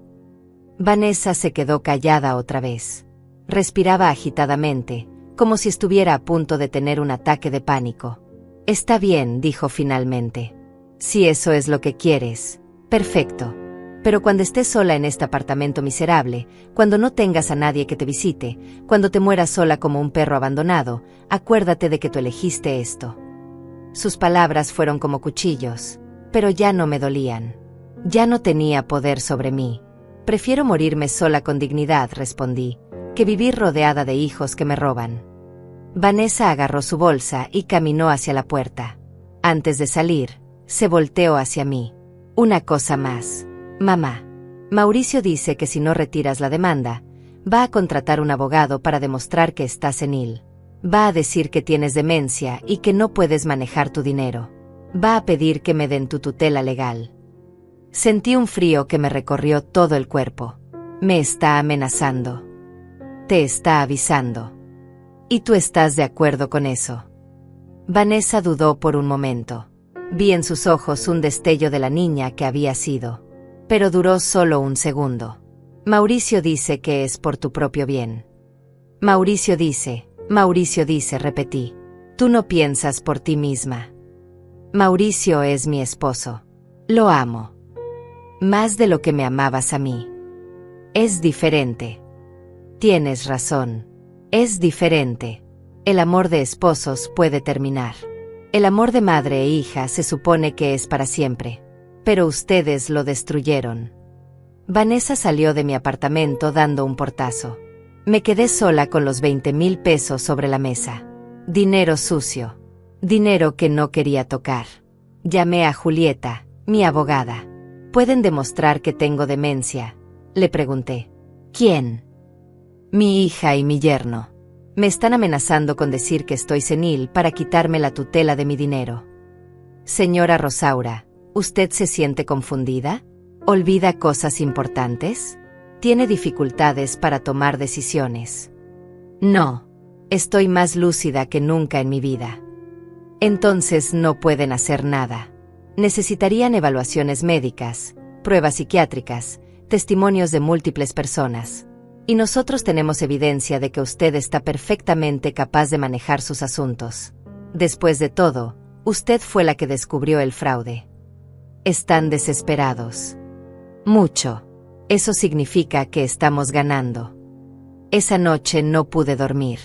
Vanessa se quedó callada otra vez. Respiraba agitadamente, como si estuviera a punto de tener un ataque de pánico. Está bien, dijo finalmente. Si eso es lo que quieres, perfecto. Pero cuando estés sola en este apartamento miserable, cuando no tengas a nadie que te visite, cuando te mueras sola como un perro abandonado, acuérdate de que tú elegiste esto. Sus palabras fueron como cuchillos, pero ya no me dolían. Ya no tenía poder sobre mí. Prefiero morirme sola con dignidad, respondí, que vivir rodeada de hijos que me roban. Vanessa agarró su bolsa y caminó hacia la puerta. Antes de salir, se volteó hacia mí. Una cosa más. Mamá, Mauricio dice que si no retiras la demanda, va a contratar un abogado para demostrar que estás senil. Va a decir que tienes demencia y que no puedes manejar tu dinero. Va a pedir que me den tu tutela legal. Sentí un frío que me recorrió todo el cuerpo. Me está amenazando. Te está avisando. ¿Y tú estás de acuerdo con eso? Vanessa dudó por un momento. Vi en sus ojos un destello de la niña que había sido. Pero duró solo un segundo. Mauricio dice que es por tu propio bien. Mauricio dice, repetí. Tú no piensas por ti misma. Mauricio es mi esposo. Lo amo. Más de lo que me amabas a mí. Es diferente. Tienes razón. Es diferente. El amor de esposos puede terminar. El amor de madre e hija se supone que es para siempre. Pero ustedes lo destruyeron. Vanessa salió de mi apartamento dando un portazo. Me quedé sola con los 20,000 pesos sobre la mesa. Dinero sucio. Dinero que no quería tocar. Llamé a Julieta, mi abogada. ¿Pueden demostrar que tengo demencia?, le pregunté. ¿Quién? Mi hija y mi yerno. Me están amenazando con decir que estoy senil para quitarme la tutela de mi dinero. Señora Rosaura, ¿usted se siente confundida? ¿Olvida cosas importantes? ¿Tiene dificultades para tomar decisiones? No. Estoy más lúcida que nunca en mi vida. Entonces no pueden hacer nada. Necesitarían evaluaciones médicas, pruebas psiquiátricas, testimonios de múltiples personas. Y nosotros tenemos evidencia de que usted está perfectamente capaz de manejar sus asuntos. Después de todo, usted fue la que descubrió el fraude. Están desesperados. Mucho. Eso significa que estamos ganando. Esa noche no pude dormir.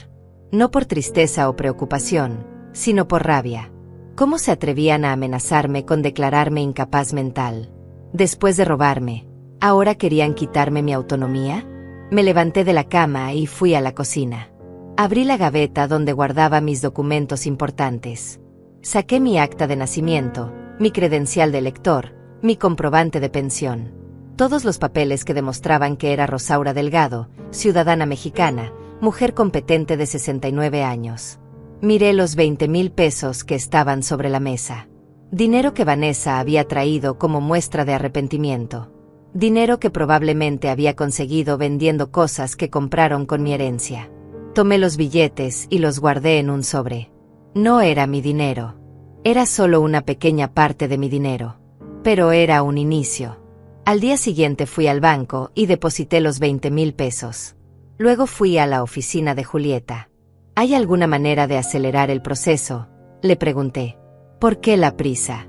No por tristeza o preocupación, sino por rabia. ¿Cómo se atrevían a amenazarme con declararme incapaz mental? Después de robarme, ¿ahora querían quitarme mi autonomía? Me levanté de la cama y fui a la cocina. Abrí la gaveta donde guardaba mis documentos importantes. Saqué mi acta de nacimiento, mi credencial de elector, mi comprobante de pensión. Todos los papeles que demostraban que era Rosaura Delgado, ciudadana mexicana, mujer competente de 69 años. Miré los 20,000 pesos que estaban sobre la mesa. Dinero que Vanessa había traído como muestra de arrepentimiento. Dinero que probablemente había conseguido vendiendo cosas que compraron con mi herencia. Tomé los billetes y los guardé en un sobre. No era mi dinero. Era solo una pequeña parte de mi dinero. Pero era un inicio. Al día siguiente fui al banco y deposité los 20,000 pesos. Luego fui a la oficina de Julieta. ¿Hay alguna manera de acelerar el proceso?, le pregunté. ¿Por qué la prisa?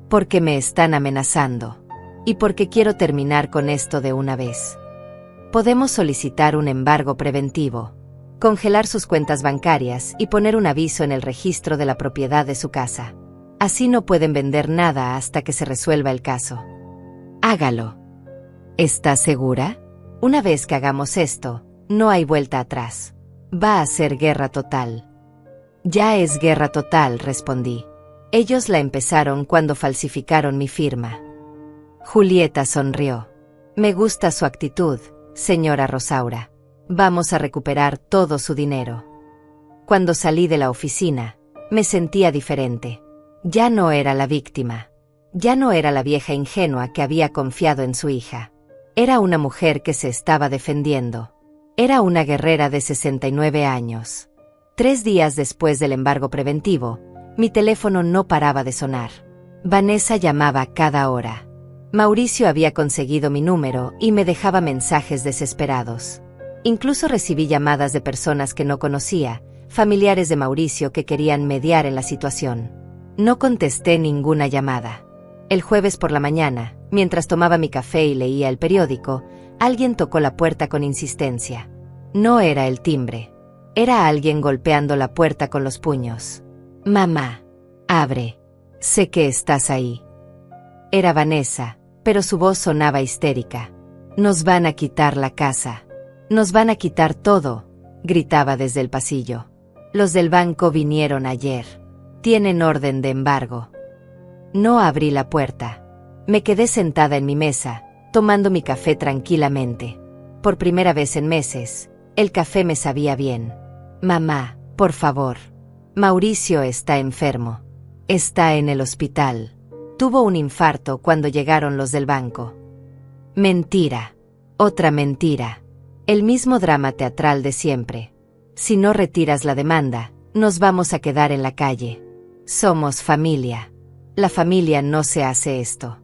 Porque me están amenazando. Y porque quiero terminar con esto de una vez. Podemos solicitar un embargo preventivo, congelar sus cuentas bancarias y poner un aviso en el registro de la propiedad de su casa. Así no pueden vender nada hasta que se resuelva el caso. Hágalo. ¿Está segura? Una vez que hagamos esto, no hay vuelta atrás. Va a ser guerra total. Ya es guerra total, respondí. Ellos la empezaron cuando falsificaron mi firma. Julieta sonrió. Me gusta su actitud, señora Rosaura. Vamos a recuperar todo su dinero. Cuando salí de la oficina, me sentía diferente. Ya no era la víctima. Ya no era la vieja ingenua que había confiado en su hija. Era una mujer que se estaba defendiendo. Era una guerrera de 69 años. 3 días después del embargo preventivo, mi teléfono no paraba de sonar. Vanessa llamaba cada hora. Mauricio había conseguido mi número y me dejaba mensajes desesperados. Incluso recibí llamadas de personas que no conocía, familiares de Mauricio que querían mediar en la situación. No contesté ninguna llamada. El jueves por la mañana, mientras tomaba mi café y leía el periódico, alguien tocó la puerta con insistencia. No era el timbre. Era alguien golpeando la puerta con los puños. Mamá, abre. Sé que estás ahí. Era Vanessa, pero su voz sonaba histérica. Nos van a quitar la casa. Nos van a quitar todo, gritaba desde el pasillo. Los del banco vinieron ayer. Tienen orden de embargo. No abrí la puerta. Me quedé sentada en mi mesa, tomando mi café tranquilamente. Por primera vez en meses, el café me sabía bien. Mamá, por favor. Mauricio está enfermo. Está en el hospital. Tuvo un infarto cuando llegaron los del banco. Mentira. Otra mentira. El mismo drama teatral de siempre. Si no retiras la demanda, nos vamos a quedar en la calle. Somos familia. La familia no se hace esto.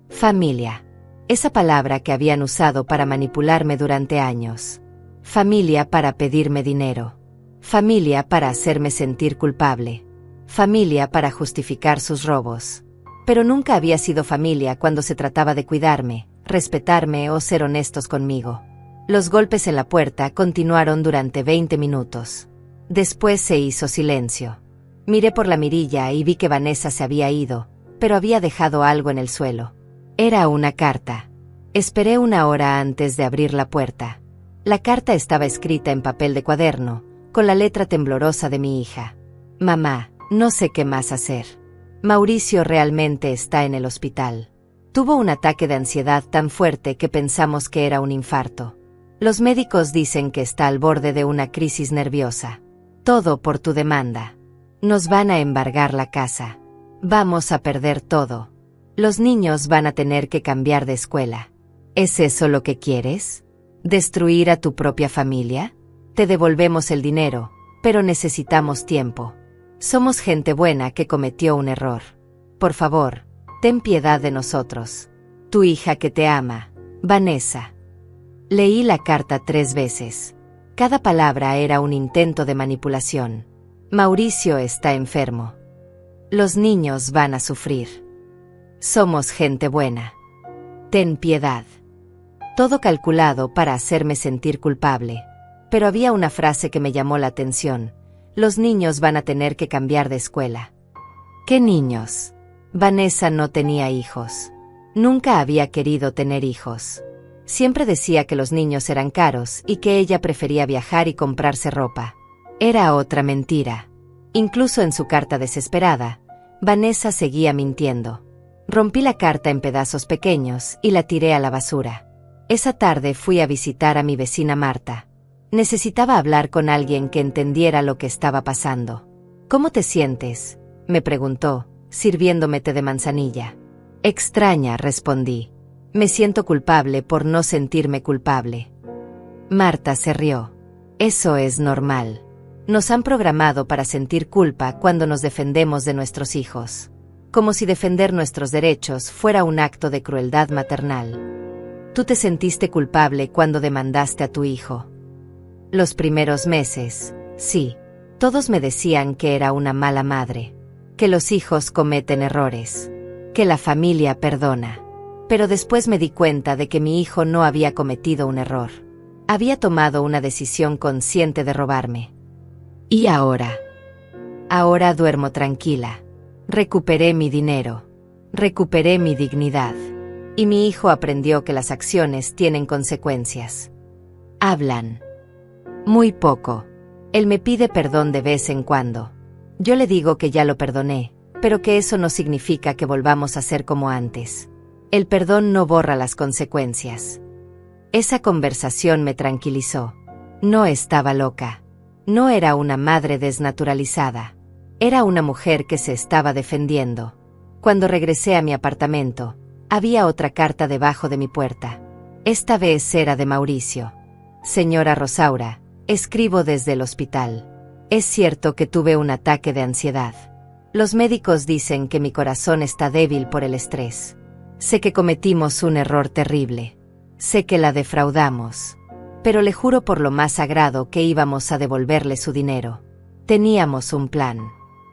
Familia. Esa palabra que habían usado para manipularme durante años. Familia para pedirme dinero. Familia para hacerme sentir culpable. Familia para justificar sus robos. Pero nunca había sido familia cuando se trataba de cuidarme, respetarme o ser honestos conmigo. Los golpes en la puerta continuaron durante 20 minutos. Después se hizo silencio. Miré por la mirilla y vi que Vanessa se había ido, pero había dejado algo en el suelo. Era una carta. Esperé 1 hora antes de abrir la puerta. La carta estaba escrita en papel de cuaderno, con la letra temblorosa de mi hija. Mamá, no sé qué más hacer. Mauricio realmente está en el hospital. Tuvo un ataque de ansiedad tan fuerte que pensamos que era un infarto. Los médicos dicen que está al borde de una crisis nerviosa. Todo por tu demanda. Nos van a embargar la casa. Vamos a perder todo. Los niños van a tener que cambiar de escuela. ¿Es eso lo que quieres? ¿Destruir a tu propia familia? Te devolvemos el dinero, pero necesitamos tiempo. Somos gente buena que cometió un error. Por favor, ten piedad de nosotros. Tu hija que te ama, Vanessa. Leí la carta 3 veces. Cada palabra era un intento de manipulación. Mauricio está enfermo. Los niños van a sufrir. Somos gente buena. Ten piedad. Todo calculado para hacerme sentir culpable. Pero había una frase que me llamó la atención: los niños van a tener que cambiar de escuela. ¿Qué niños? Vanessa no tenía hijos. Nunca había querido tener hijos. Siempre decía que los niños eran caros y que ella prefería viajar y comprarse ropa. Era otra mentira. Incluso en su carta desesperada, Vanessa seguía mintiendo. Rompí la carta en pedazos pequeños y la tiré a la basura. Esa tarde fui a visitar a mi vecina Marta. Necesitaba hablar con alguien que entendiera lo que estaba pasando. ¿Cómo te sientes?, me preguntó, sirviéndome té de manzanilla. Extraña, respondí. Me siento culpable por no sentirme culpable. Marta se rió. Eso es normal. Nos han programado para sentir culpa cuando nos defendemos de nuestros hijos. Como si defender nuestros derechos fuera un acto de crueldad maternal. ¿Tú te sentiste culpable cuando demandaste a tu hijo? Los primeros meses, sí. Todos me decían que era una mala madre, que los hijos cometen errores, que la familia perdona. Pero después me di cuenta de que mi hijo no había cometido un error. Había tomado una decisión consciente de robarme. ¿Y ahora? Ahora duermo tranquila. Recuperé mi dinero. Recuperé mi dignidad. Y mi hijo aprendió que las acciones tienen consecuencias. Hablan. Muy poco. Él me pide perdón de vez en cuando. Yo le digo que ya lo perdoné, pero que eso no significa que volvamos a ser como antes. El perdón no borra las consecuencias. Esa conversación me tranquilizó. No estaba loca. No era una madre desnaturalizada. Era una mujer que se estaba defendiendo. Cuando regresé a mi apartamento, había otra carta debajo de mi puerta. Esta vez era de Mauricio. Señora Rosaura, escribo desde el hospital. Es cierto que tuve un ataque de ansiedad. Los médicos dicen que mi corazón está débil por el estrés. Sé que cometimos un error terrible. Sé que la defraudamos. Pero le juro por lo más sagrado que íbamos a devolverle su dinero. Teníamos un plan.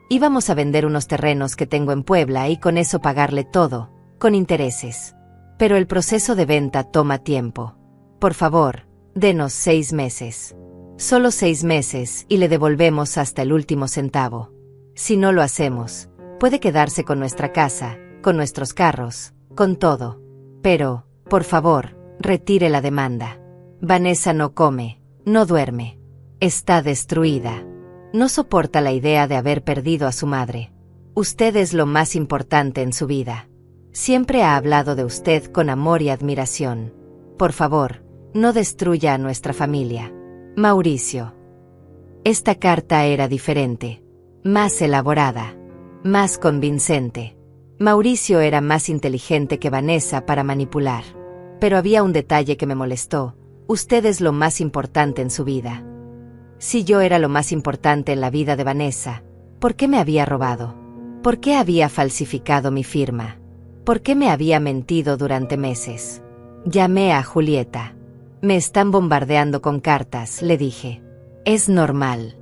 Íbamos a vender unos terrenos que tengo en Puebla y con eso pagarle todo, con intereses. Pero el proceso de venta toma tiempo. Por favor, denos 6 meses. Solo 6 meses y le devolvemos hasta el último centavo. Si no lo hacemos, puede quedarse con nuestra casa, con nuestros carros, con todo. Pero, por favor, retire la demanda. Vanessa no come, no duerme. Está destruida. No soporta la idea de haber perdido a su madre. Usted es lo más importante en su vida. Siempre ha hablado de usted con amor y admiración. Por favor, no destruya a nuestra familia. Mauricio. Esta carta era diferente. Más elaborada. Más convincente. Mauricio era más inteligente que Vanessa para manipular. Pero había un detalle que me molestó. Usted es lo más importante en su vida. Si yo era lo más importante en la vida de Vanessa, ¿por qué me había robado? ¿Por qué había falsificado mi firma? ¿Por qué me había mentido durante meses? Llamé a Julieta. Me están bombardeando con cartas, le dije. Es normal.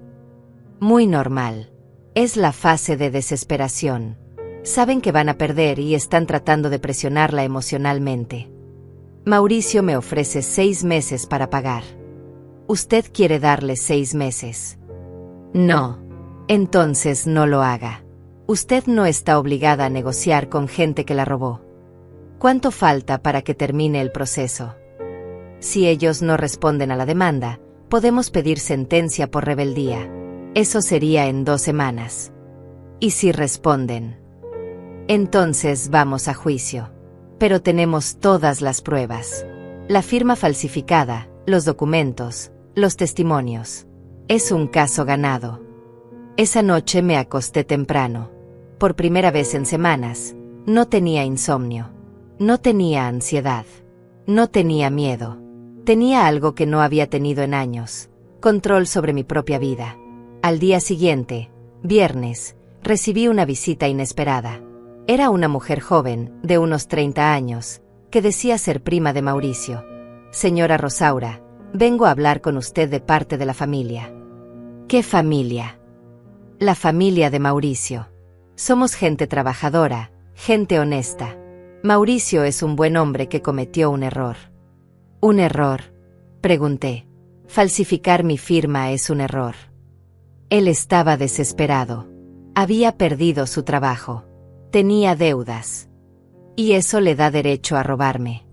Muy normal. Es la fase de desesperación. Saben que van a perder y están tratando de presionarla emocionalmente. Mauricio me ofrece 6 meses para pagar. ¿Usted quiere darle 6 meses? No. Entonces no lo haga. Usted no está obligada a negociar con gente que la robó. ¿Cuánto falta para que termine el proceso? Si ellos no responden a la demanda, podemos pedir sentencia por rebeldía. Eso sería en 2 semanas. ¿Y si responden? Entonces vamos a juicio. Pero tenemos todas las pruebas. La firma falsificada, los documentos, los testimonios. Es un caso ganado. Esa noche me acosté temprano. Por primera vez en semanas, no tenía insomnio. No tenía ansiedad. No tenía miedo. Tenía algo que no había tenido en años: control sobre mi propia vida. Al día siguiente, viernes, recibí una visita inesperada. Era una mujer joven, de unos 30 años, que decía ser prima de Mauricio. Señora Rosaura, vengo a hablar con usted de parte de la familia. ¿Qué familia? La familia de Mauricio. Somos gente trabajadora, gente honesta. Mauricio es un buen hombre que cometió un error. ¿Un error?, pregunté. Falsificar mi firma es un error. Él estaba desesperado. Había perdido su trabajo. Tenía deudas. Y eso le da derecho a robarme.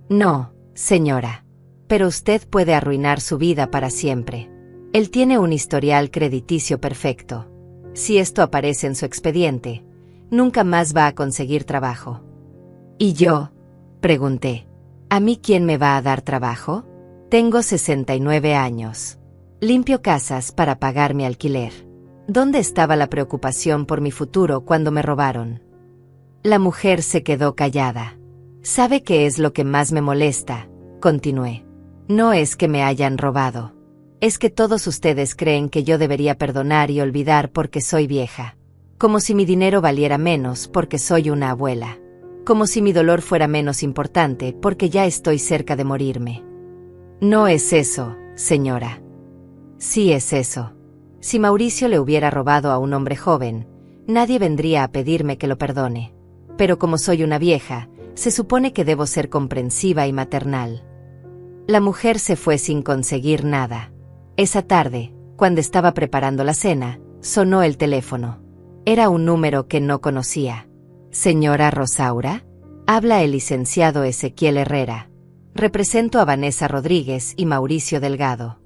No, señora. Pero usted puede arruinar su vida para siempre. Él tiene un historial crediticio perfecto. Si esto aparece en su expediente, nunca más va a conseguir trabajo. ¿Y yo?, pregunté. ¿A mí quién me va a dar trabajo? Tengo 69 años. Limpio casas para pagar mi alquiler. ¿Dónde estaba la preocupación por mi futuro cuando me robaron? La mujer se quedó callada. ¿Sabe qué es lo que más me molesta?, continué. No es que me hayan robado. Es que todos ustedes creen que yo debería perdonar y olvidar porque soy vieja. Como si mi dinero valiera menos porque soy una abuela. Como si mi dolor fuera menos importante porque ya estoy cerca de morirme. No es eso, señora. Sí es eso. Si Mauricio le hubiera robado a un hombre joven, nadie vendría a pedirme que lo perdone. Pero como soy una vieja, se supone que debo ser comprensiva y maternal. La mujer se fue sin conseguir nada. Esa tarde, cuando estaba preparando la cena, sonó el teléfono. Era un número que no conocía. ¿Señora Rosaura? Habla el licenciado Ezequiel Herrera. Represento a Vanessa Rodríguez y Mauricio Delgado.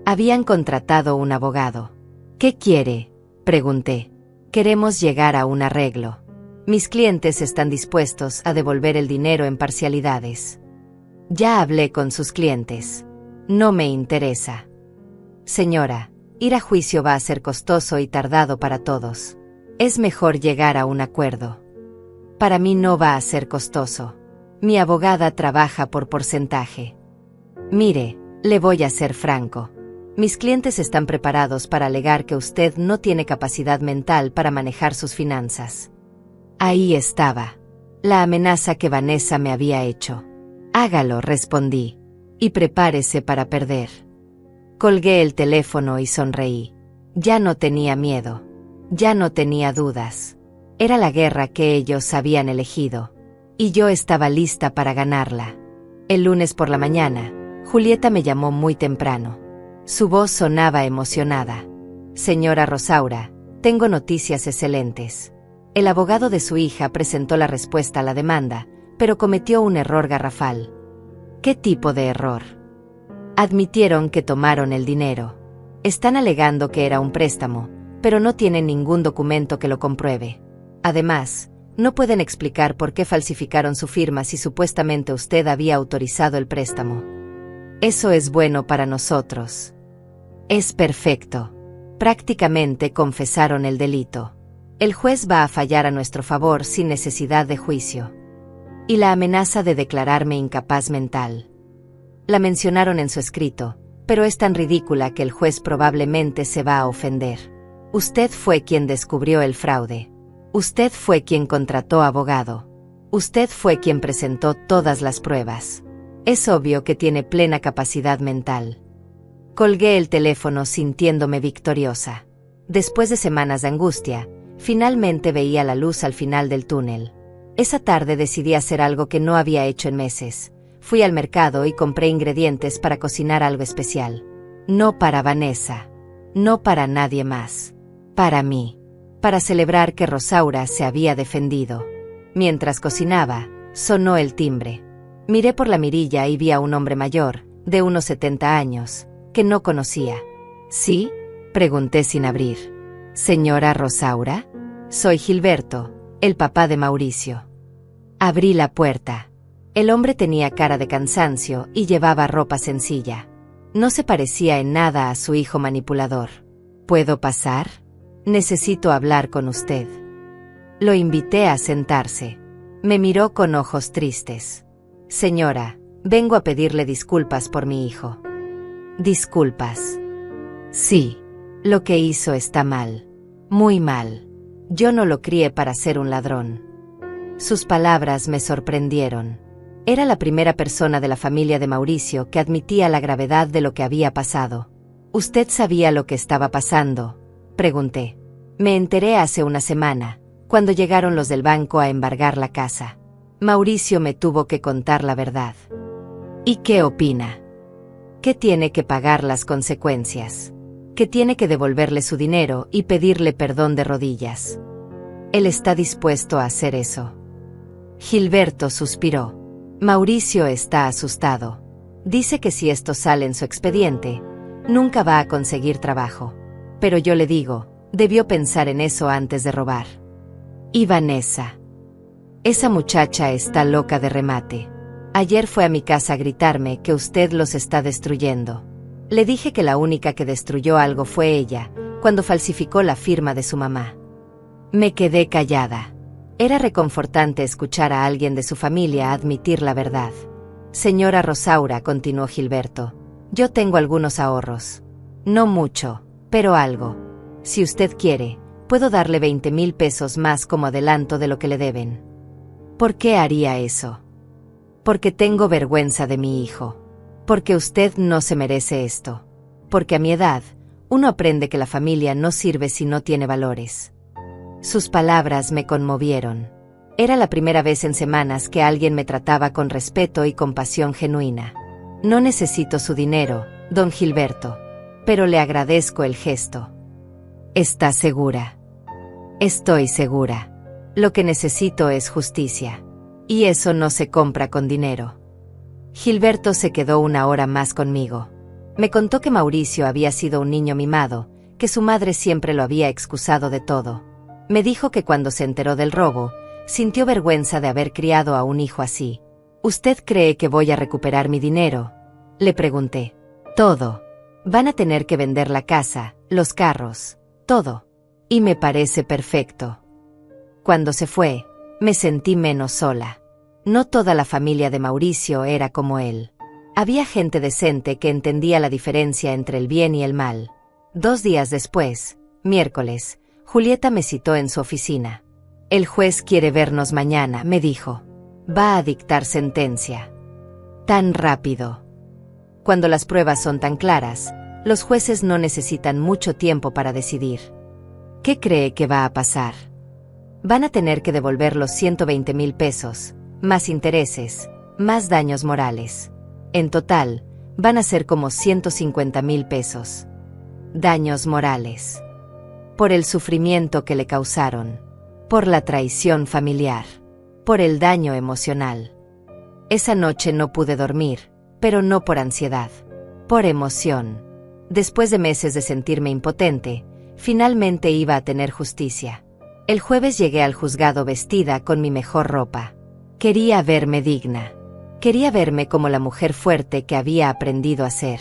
Habían contratado un abogado. ¿Qué quiere?, pregunté. Queremos llegar a un arreglo. Mis clientes están dispuestos a devolver el dinero en parcialidades. Ya hablé con sus clientes. No me interesa. Señora, ir a juicio va a ser costoso y tardado para todos. Es mejor llegar a un acuerdo. Para mí no va a ser costoso. Mi abogada trabaja por porcentaje. Mire, le voy a ser franco. Mis clientes están preparados para alegar que usted no tiene capacidad mental para manejar sus finanzas. Ahí estaba. La amenaza que Vanessa me había hecho. Hágalo, respondí. Y prepárese para perder. Colgué el teléfono y sonreí. Ya no tenía miedo. Ya no tenía dudas. Era la guerra que ellos habían elegido. Y yo estaba lista para ganarla. El lunes por la mañana, Julieta me llamó muy temprano. Su voz sonaba emocionada. Señora Rosaura, tengo noticias excelentes. El abogado de su hija presentó la respuesta a la demanda, pero cometió un error garrafal. ¿Qué tipo de error? Admitieron que tomaron el dinero. Están alegando que era un préstamo, pero no tienen ningún documento que lo compruebe. Además, no pueden explicar por qué falsificaron su firma si supuestamente usted había autorizado el préstamo. Eso es bueno para nosotros. Es perfecto. Prácticamente confesaron el delito. El juez va a fallar a nuestro favor sin necesidad de juicio. Y la amenaza de declararme incapaz mental. La mencionaron en su escrito, pero es tan ridícula que el juez probablemente se va a ofender. Usted fue quien descubrió el fraude. Usted fue quien contrató abogado. Usted fue quien presentó todas las pruebas. Es obvio que tiene plena capacidad mental. Colgué el teléfono sintiéndome victoriosa. Después de semanas de angustia, finalmente veía la luz al final del túnel. Esa tarde decidí hacer algo que no había hecho en meses. Fui al mercado y compré ingredientes para cocinar algo especial. No para Vanessa. No para nadie más. Para mí. Para celebrar que Rosaura se había defendido. Mientras cocinaba, sonó el timbre. Miré por la mirilla y vi a un hombre mayor, de unos 70 años, que no conocía. ¿Sí?, pregunté sin abrir. ¿Señora Rosaura? Soy Gilberto, el papá de Mauricio. Abrí la puerta. El hombre tenía cara de cansancio y llevaba ropa sencilla. No se parecía en nada a su hijo manipulador. ¿Puedo pasar? Necesito hablar con usted. Lo invité a sentarse. Me miró con ojos tristes. Señora, vengo a pedirle disculpas por mi hijo. ¿Disculpas? Sí. Lo que hizo está mal. Muy mal. Yo no lo crié para ser un ladrón. Sus palabras me sorprendieron. Era la primera persona de la familia de Mauricio que admitía la gravedad de lo que había pasado. ¿Usted sabía lo que estaba pasando?, pregunté. Me enteré hace una semana, cuando llegaron los del banco a embargar la casa. Mauricio me tuvo que contar la verdad. ¿Y qué opina? Que tiene que pagar las consecuencias. Que tiene que devolverle su dinero y pedirle perdón de rodillas. Él está dispuesto a hacer eso. Gilberto suspiró. Mauricio está asustado. Dice que si esto sale en su expediente, nunca va a conseguir trabajo. Pero yo le digo, debió pensar en eso antes de robar. Y Vanessa. Esa muchacha está loca de remate. Ayer fue a mi casa a gritarme que usted los está destruyendo. Le dije que la única que destruyó algo fue ella, cuando falsificó la firma de su mamá. Me quedé callada. Era reconfortante escuchar a alguien de su familia admitir la verdad. Señora Rosaura, continuó Gilberto, yo tengo algunos ahorros. No mucho, pero algo. Si usted quiere, puedo darle 20,000 pesos más como adelanto de lo que le deben. ¿Por qué haría eso? Porque tengo vergüenza de mi hijo. Porque usted no se merece esto. Porque a mi edad, uno aprende que la familia no sirve si no tiene valores. Sus palabras me conmovieron. Era la primera vez en semanas que alguien me trataba con respeto y compasión genuina. No necesito su dinero, don Gilberto, pero le agradezco el gesto. ¿Está segura? Estoy segura. Lo que necesito es justicia. Y eso no se compra con dinero. Gilberto se quedó una hora más conmigo. Me contó que Mauricio había sido un niño mimado, que su madre siempre lo había excusado de todo. Me dijo que cuando se enteró del robo, sintió vergüenza de haber criado a un hijo así. ¿Usted cree que voy a recuperar mi dinero?, le pregunté. Todo. Van a tener que vender la casa, los carros, todo. Y me parece perfecto. Cuando se fue, me sentí menos sola. No toda la familia de Mauricio era como él. Había gente decente que entendía la diferencia entre el bien y el mal. 2 días después, miércoles, Julieta me citó en su oficina. El juez quiere vernos mañana, me dijo. Va a dictar sentencia. Tan rápido. Cuando las pruebas son tan claras, los jueces no necesitan mucho tiempo para decidir. ¿Qué cree que va a pasar? Van a tener que devolver los 120,000 pesos, más intereses, más daños morales. En total, van a ser como 150,000 pesos. Daños morales. Por el sufrimiento que le causaron. Por la traición familiar. Por el daño emocional. Esa noche no pude dormir, pero no por ansiedad. Por emoción. Después de meses de sentirme impotente, finalmente iba a tener justicia. El jueves llegué al juzgado vestida con mi mejor ropa. Quería verme digna. Quería verme como la mujer fuerte que había aprendido a ser.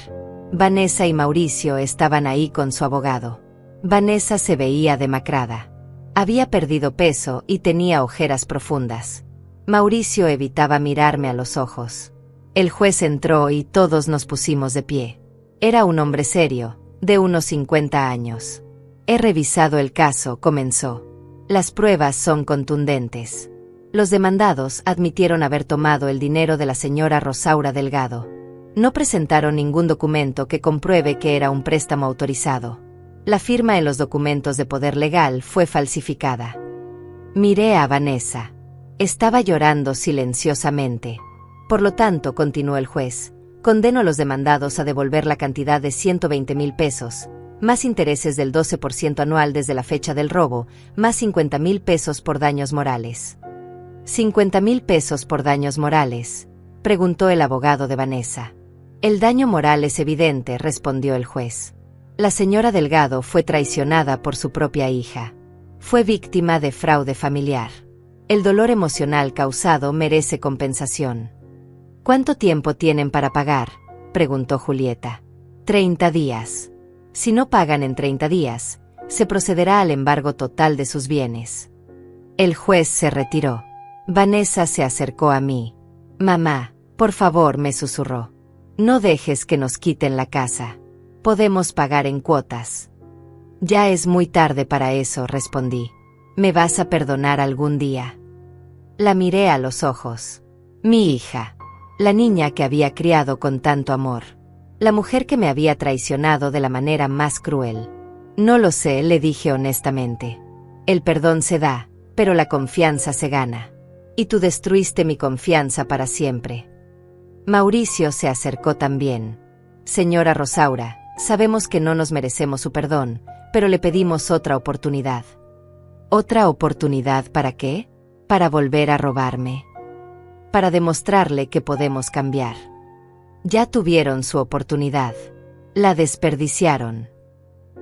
Vanessa y Mauricio estaban ahí con su abogado. Vanessa se veía demacrada. Había perdido peso y tenía ojeras profundas. Mauricio evitaba mirarme a los ojos. El juez entró y todos nos pusimos de pie. Era un hombre serio, de unos 50 años. He revisado el caso, comenzó. Las pruebas son contundentes. Los demandados admitieron haber tomado el dinero de la señora Rosaura Delgado. No presentaron ningún documento que compruebe que era un préstamo autorizado. La firma en los documentos de poder legal fue falsificada. Miré a Vanessa. Estaba llorando silenciosamente. Por lo tanto, continuó el juez, condeno a los demandados a devolver la cantidad de 120,000 pesos, más intereses del 12% anual desde la fecha del robo, más 50,000 pesos por daños morales. ¿50,000 pesos por daños morales?, preguntó el abogado de Vanessa. El daño moral es evidente, respondió el juez. La señora Delgado fue traicionada por su propia hija. Fue víctima de fraude familiar. El dolor emocional causado merece compensación. ¿Cuánto tiempo tienen para pagar?, preguntó Julieta. 30 días. Si no pagan en 30 días, se procederá al embargo total de sus bienes. El juez se retiró. Vanessa se acercó a mí. Mamá, por favor, me susurró. No dejes que nos quiten la casa. Podemos pagar en cuotas. Ya es muy tarde para eso, respondí. ¿Me vas a perdonar algún día? La miré a los ojos. Mi hija. La niña que había criado con tanto amor. La mujer que me había traicionado de la manera más cruel. No lo sé, le dije honestamente. El perdón se da, pero la confianza se gana. Y tú destruiste mi confianza para siempre. Mauricio se acercó también. Señora Rosaura, sabemos que no nos merecemos su perdón, pero le pedimos otra oportunidad. ¿Otra oportunidad para qué? Para volver a robarme. Para demostrarle que podemos cambiar. Ya tuvieron su oportunidad. La desperdiciaron.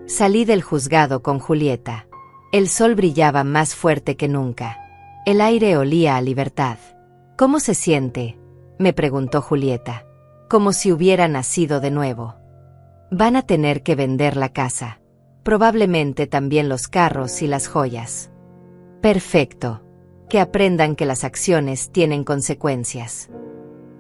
Salí del juzgado con Julieta. El sol brillaba más fuerte que nunca. El aire olía a libertad. ¿Cómo se siente?, me preguntó Julieta. Como si hubiera nacido de nuevo. Van a tener que vender la casa. Probablemente también los carros y las joyas. Perfecto. Que aprendan que las acciones tienen consecuencias.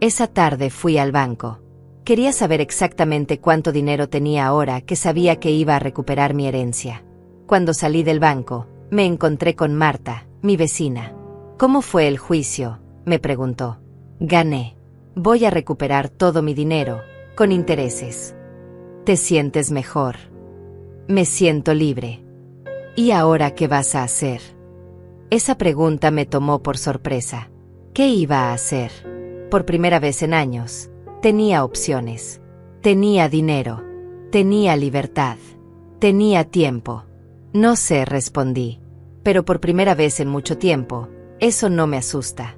Esa tarde fui al banco. Quería saber exactamente cuánto dinero tenía ahora que sabía que iba a recuperar mi herencia. Cuando salí del banco, me encontré con Marta, mi vecina. ¿Cómo fue el juicio?, me preguntó. Gané. Voy a recuperar todo mi dinero, con intereses. ¿Te sientes mejor? Me siento libre. ¿Y ahora qué vas a hacer? Esa pregunta me tomó por sorpresa. ¿Qué iba a hacer? Por primera vez en años, tenía opciones. Tenía dinero. Tenía libertad. Tenía tiempo. No sé, respondí. Pero por primera vez en mucho tiempo, eso no me asusta.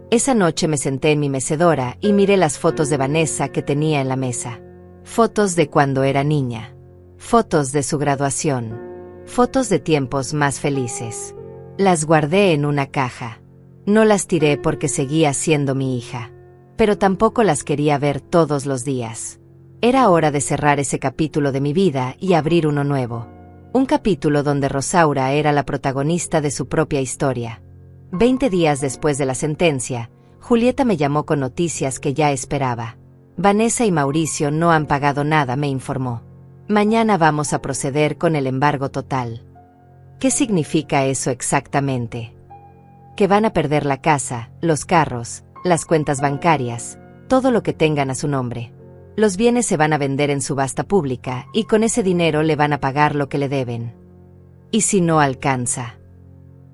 Esa noche me senté en mi mecedora y miré las fotos de Vanessa que tenía en la mesa. Fotos de cuando era niña. Fotos de su graduación. Fotos de tiempos más felices. Las guardé en una caja. No las tiré porque seguía siendo mi hija. Pero tampoco las quería ver todos los días. Era hora de cerrar ese capítulo de mi vida y abrir uno nuevo. Un capítulo donde Rosaura era la protagonista de su propia historia. 20 días después de la sentencia, Julieta me llamó con noticias que ya esperaba. Vanessa y Mauricio no han pagado nada, me informó. Mañana vamos a proceder con el embargo total. ¿Qué significa eso exactamente? Que van a perder la casa, los carros, las cuentas bancarias, todo lo que tengan a su nombre. Los bienes se van a vender en subasta pública y con ese dinero le van a pagar lo que le deben. ¿Y si no alcanza?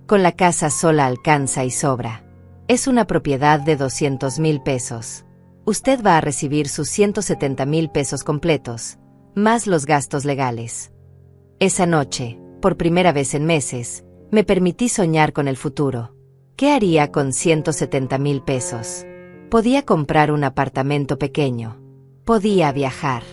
Con la casa sola alcanza y sobra. Es una propiedad de 200,000 pesos. Usted va a recibir sus 170,000 pesos completos, más los gastos legales. Esa noche, por primera vez en meses, me permití soñar con el futuro. ¿Qué haría con 170,000 pesos? Podía comprar un apartamento pequeño. Podía viajar.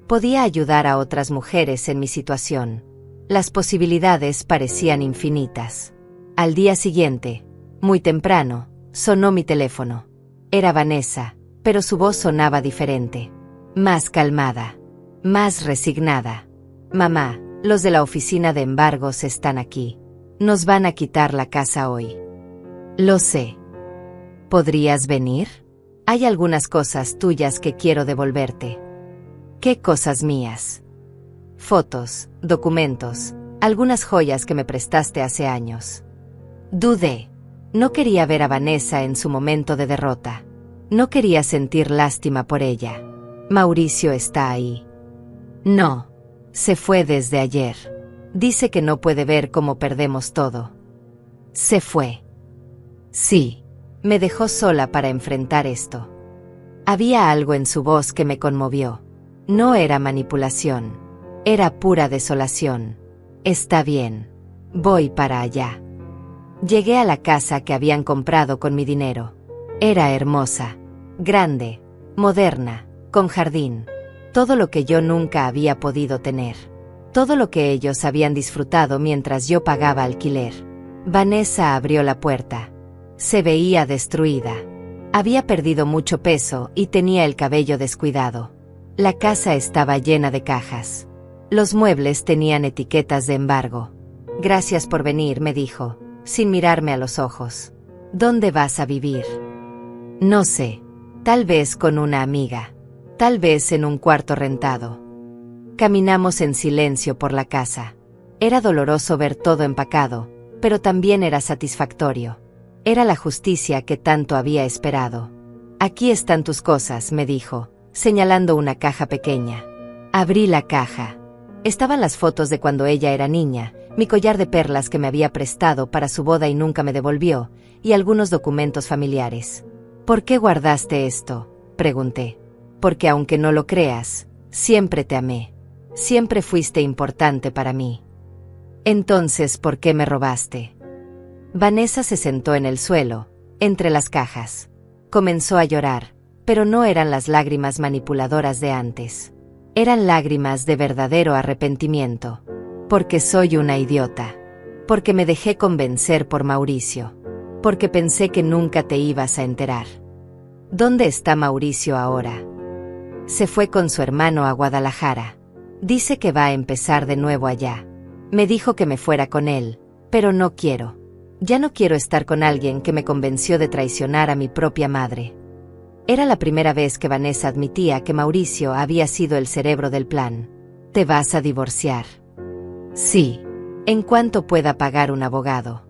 Podía ayudar a otras mujeres en mi situación. Las posibilidades parecían infinitas. Al día siguiente, muy temprano, sonó mi teléfono. Era Vanessa, pero su voz sonaba diferente. Más calmada. Más resignada. Mamá, los de la oficina de embargos están aquí. Nos van a quitar la casa hoy. Lo sé. ¿Podrías venir? Hay algunas cosas tuyas que quiero devolverte. ¿Qué cosas mías? Fotos, documentos, algunas joyas que me prestaste hace años. Dudé. No quería ver a Vanessa en su momento de derrota. No quería sentir lástima por ella. Mauricio está ahí. No. Se fue desde ayer. Dice que no puede ver cómo perdemos todo. Se fue. Sí. Me dejó sola para enfrentar esto. Había algo en su voz que me conmovió. No era manipulación. Era pura desolación. Está bien. Voy para allá. Llegué a la casa que habían comprado con mi dinero. Era hermosa, grande, moderna, con jardín. Todo lo que yo nunca había podido tener. Todo lo que ellos habían disfrutado mientras yo pagaba alquiler. Vanessa abrió la puerta. Se veía destruida. Había perdido mucho peso y tenía el cabello descuidado. La casa estaba llena de cajas. Los muebles tenían etiquetas de embargo. Gracias por venir, me dijo, sin mirarme a los ojos. ¿Dónde vas a vivir? No sé. Tal vez con una amiga. Tal vez en un cuarto rentado. Caminamos en silencio por la casa. Era doloroso ver todo empacado, pero también era satisfactorio. Era la justicia que tanto había esperado. Aquí están tus cosas, me dijo, señalando una caja pequeña. Abrí la caja. Estaban las fotos de cuando ella era niña, mi collar de perlas que me había prestado para su boda y nunca me devolvió, y algunos documentos familiares. ¿Por qué guardaste esto? Pregunté. Porque aunque no lo creas, siempre te amé. Siempre fuiste importante para mí. Entonces, ¿por qué me robaste? Vanessa se sentó en el suelo, entre las cajas. Comenzó a llorar, pero no eran las lágrimas manipuladoras de antes. Eran lágrimas de verdadero arrepentimiento. Porque soy una idiota. Porque me dejé convencer por Mauricio. Porque pensé que nunca te ibas a enterar. ¿Dónde está Mauricio ahora? Se fue con su hermano a Guadalajara. Dice que va a empezar de nuevo allá. Me dijo que me fuera con él, pero no quiero. Ya no quiero estar con alguien que me convenció de traicionar a mi propia madre. Era la primera vez que Vanessa admitía que Mauricio había sido el cerebro del plan. ¿Te vas a divorciar? Sí. En cuanto pueda pagar un abogado.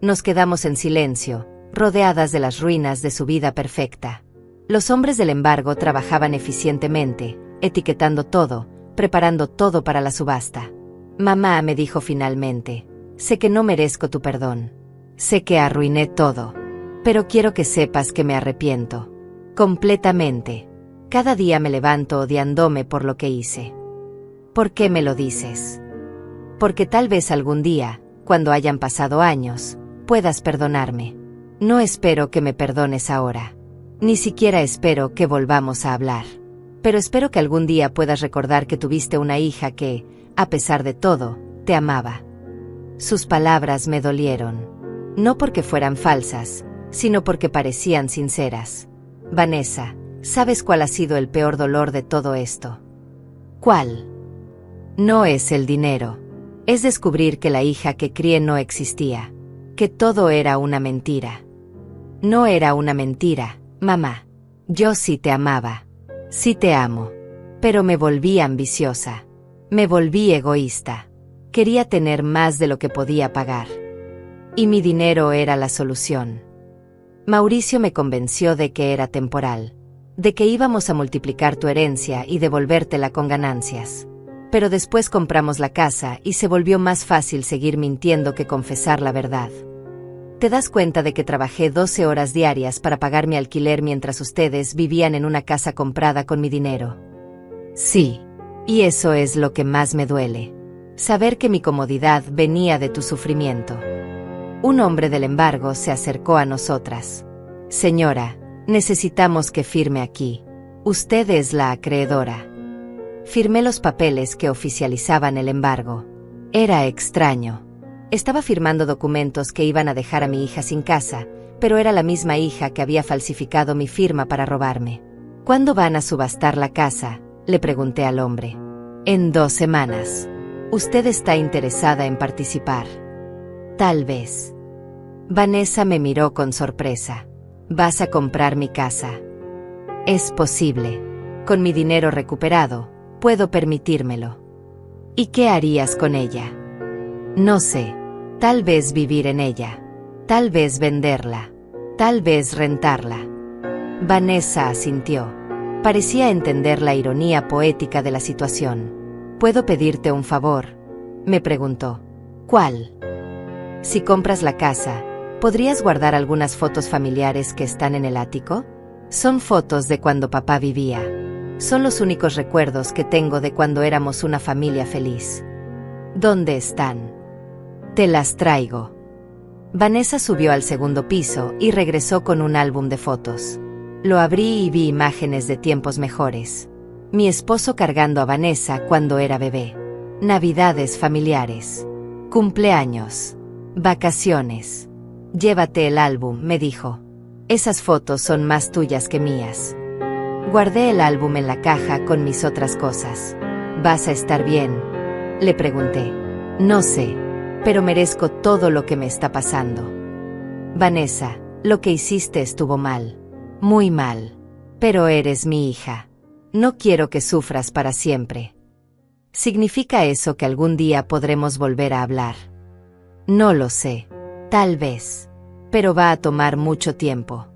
Nos quedamos en silencio, rodeadas de las ruinas de su vida perfecta. Los hombres del embargo trabajaban eficientemente, etiquetando todo, preparando todo para la subasta. Mamá me dijo finalmente, sé que no merezco tu perdón. Sé que arruiné todo. Pero quiero que sepas que me arrepiento. Completamente. Cada día me levanto odiándome por lo que hice. ¿Por qué me lo dices? Porque tal vez algún día, cuando hayan pasado años, puedas perdonarme. No espero que me perdones ahora. Ni siquiera espero que volvamos a hablar. Pero espero que algún día puedas recordar que tuviste una hija que, a pesar de todo, te amaba. Sus palabras me dolieron. No porque fueran falsas, sino porque parecían sinceras. Vanessa, ¿sabes cuál ha sido el peor dolor de todo esto? ¿Cuál? No es el dinero. Es descubrir que la hija que crié no existía. Que todo era una mentira. No era una mentira, mamá. Yo sí te amaba. Sí te amo. Pero me volví ambiciosa. Me volví egoísta. Quería tener más de lo que podía pagar. Y mi dinero era la solución. Mauricio me convenció de que era temporal. De que íbamos a multiplicar tu herencia y devolvértela con ganancias. Pero después compramos la casa y se volvió más fácil seguir mintiendo que confesar la verdad. ¿Te das cuenta de que trabajé 12 horas diarias para pagar mi alquiler mientras ustedes vivían en una casa comprada con mi dinero? Sí. Y eso es lo que más me duele. Saber que mi comodidad venía de tu sufrimiento. Un hombre del embargo se acercó a nosotras. Señora, necesitamos que firme aquí. Usted es la acreedora. Firmé los papeles que oficializaban el embargo. Era extraño. Estaba firmando documentos que iban a dejar a mi hija sin casa, pero era la misma hija que había falsificado mi firma para robarme. ¿Cuándo van a subastar la casa?, le pregunté al hombre. En 2 semanas. ¿Usted está interesada en participar? Tal vez. Vanessa me miró con sorpresa. ¿Vas a comprar mi casa? Es posible. Con mi dinero recuperado, puedo permitírmelo. ¿Y qué harías con ella? No sé. Tal vez vivir en ella. Tal vez venderla. Tal vez rentarla. Vanessa asintió. Parecía entender la ironía poética de la situación. ¿Puedo pedirte un favor?, me preguntó. ¿Cuál? Si compras la casa, ¿podrías guardar algunas fotos familiares que están en el ático? Son fotos de cuando papá vivía. Son los únicos recuerdos que tengo de cuando éramos una familia feliz. ¿Dónde están? Te las traigo. Vanessa subió al 2º piso y regresó con un álbum de fotos. Lo abrí y vi imágenes de tiempos mejores. Mi esposo cargando a Vanessa cuando era bebé. Navidades familiares. Cumpleaños. Vacaciones. Llévate el álbum, me dijo. Esas fotos son más tuyas que mías. Guardé el álbum en la caja con mis otras cosas. ¿Vas a estar bien?, le pregunté. No sé, pero merezco todo lo que me está pasando. Vanessa, lo que hiciste estuvo mal. Muy mal. Pero eres mi hija. No quiero que sufras para siempre. ¿Significa eso que algún día podremos volver a hablar? No lo sé. Tal vez. Pero va a tomar mucho tiempo.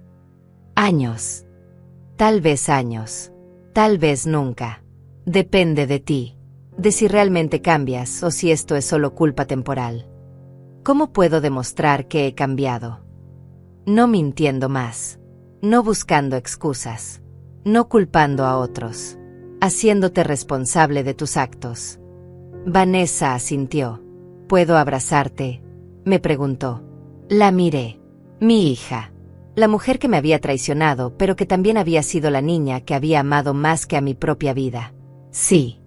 Años. Tal vez años. Tal vez nunca. Depende de ti. De si realmente cambias o si esto es solo culpa temporal. ¿Cómo puedo demostrar que he cambiado? No mintiendo más. No buscando excusas. no culpando a otros, haciéndote responsable de tus actos. Vanessa asintió. ¿Puedo abrazarte?, me preguntó. La miré. Mi hija. La mujer que me había traicionado, pero que también había sido la niña que había amado más que a mi propia vida. Sí.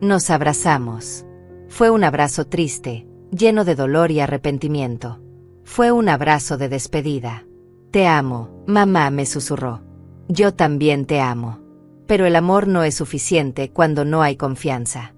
Nos abrazamos. Fue un abrazo triste, lleno de dolor y arrepentimiento. Fue un abrazo de despedida. Te amo, mamá, me susurró. Yo también te amo. Pero el amor no es suficiente cuando no hay confianza.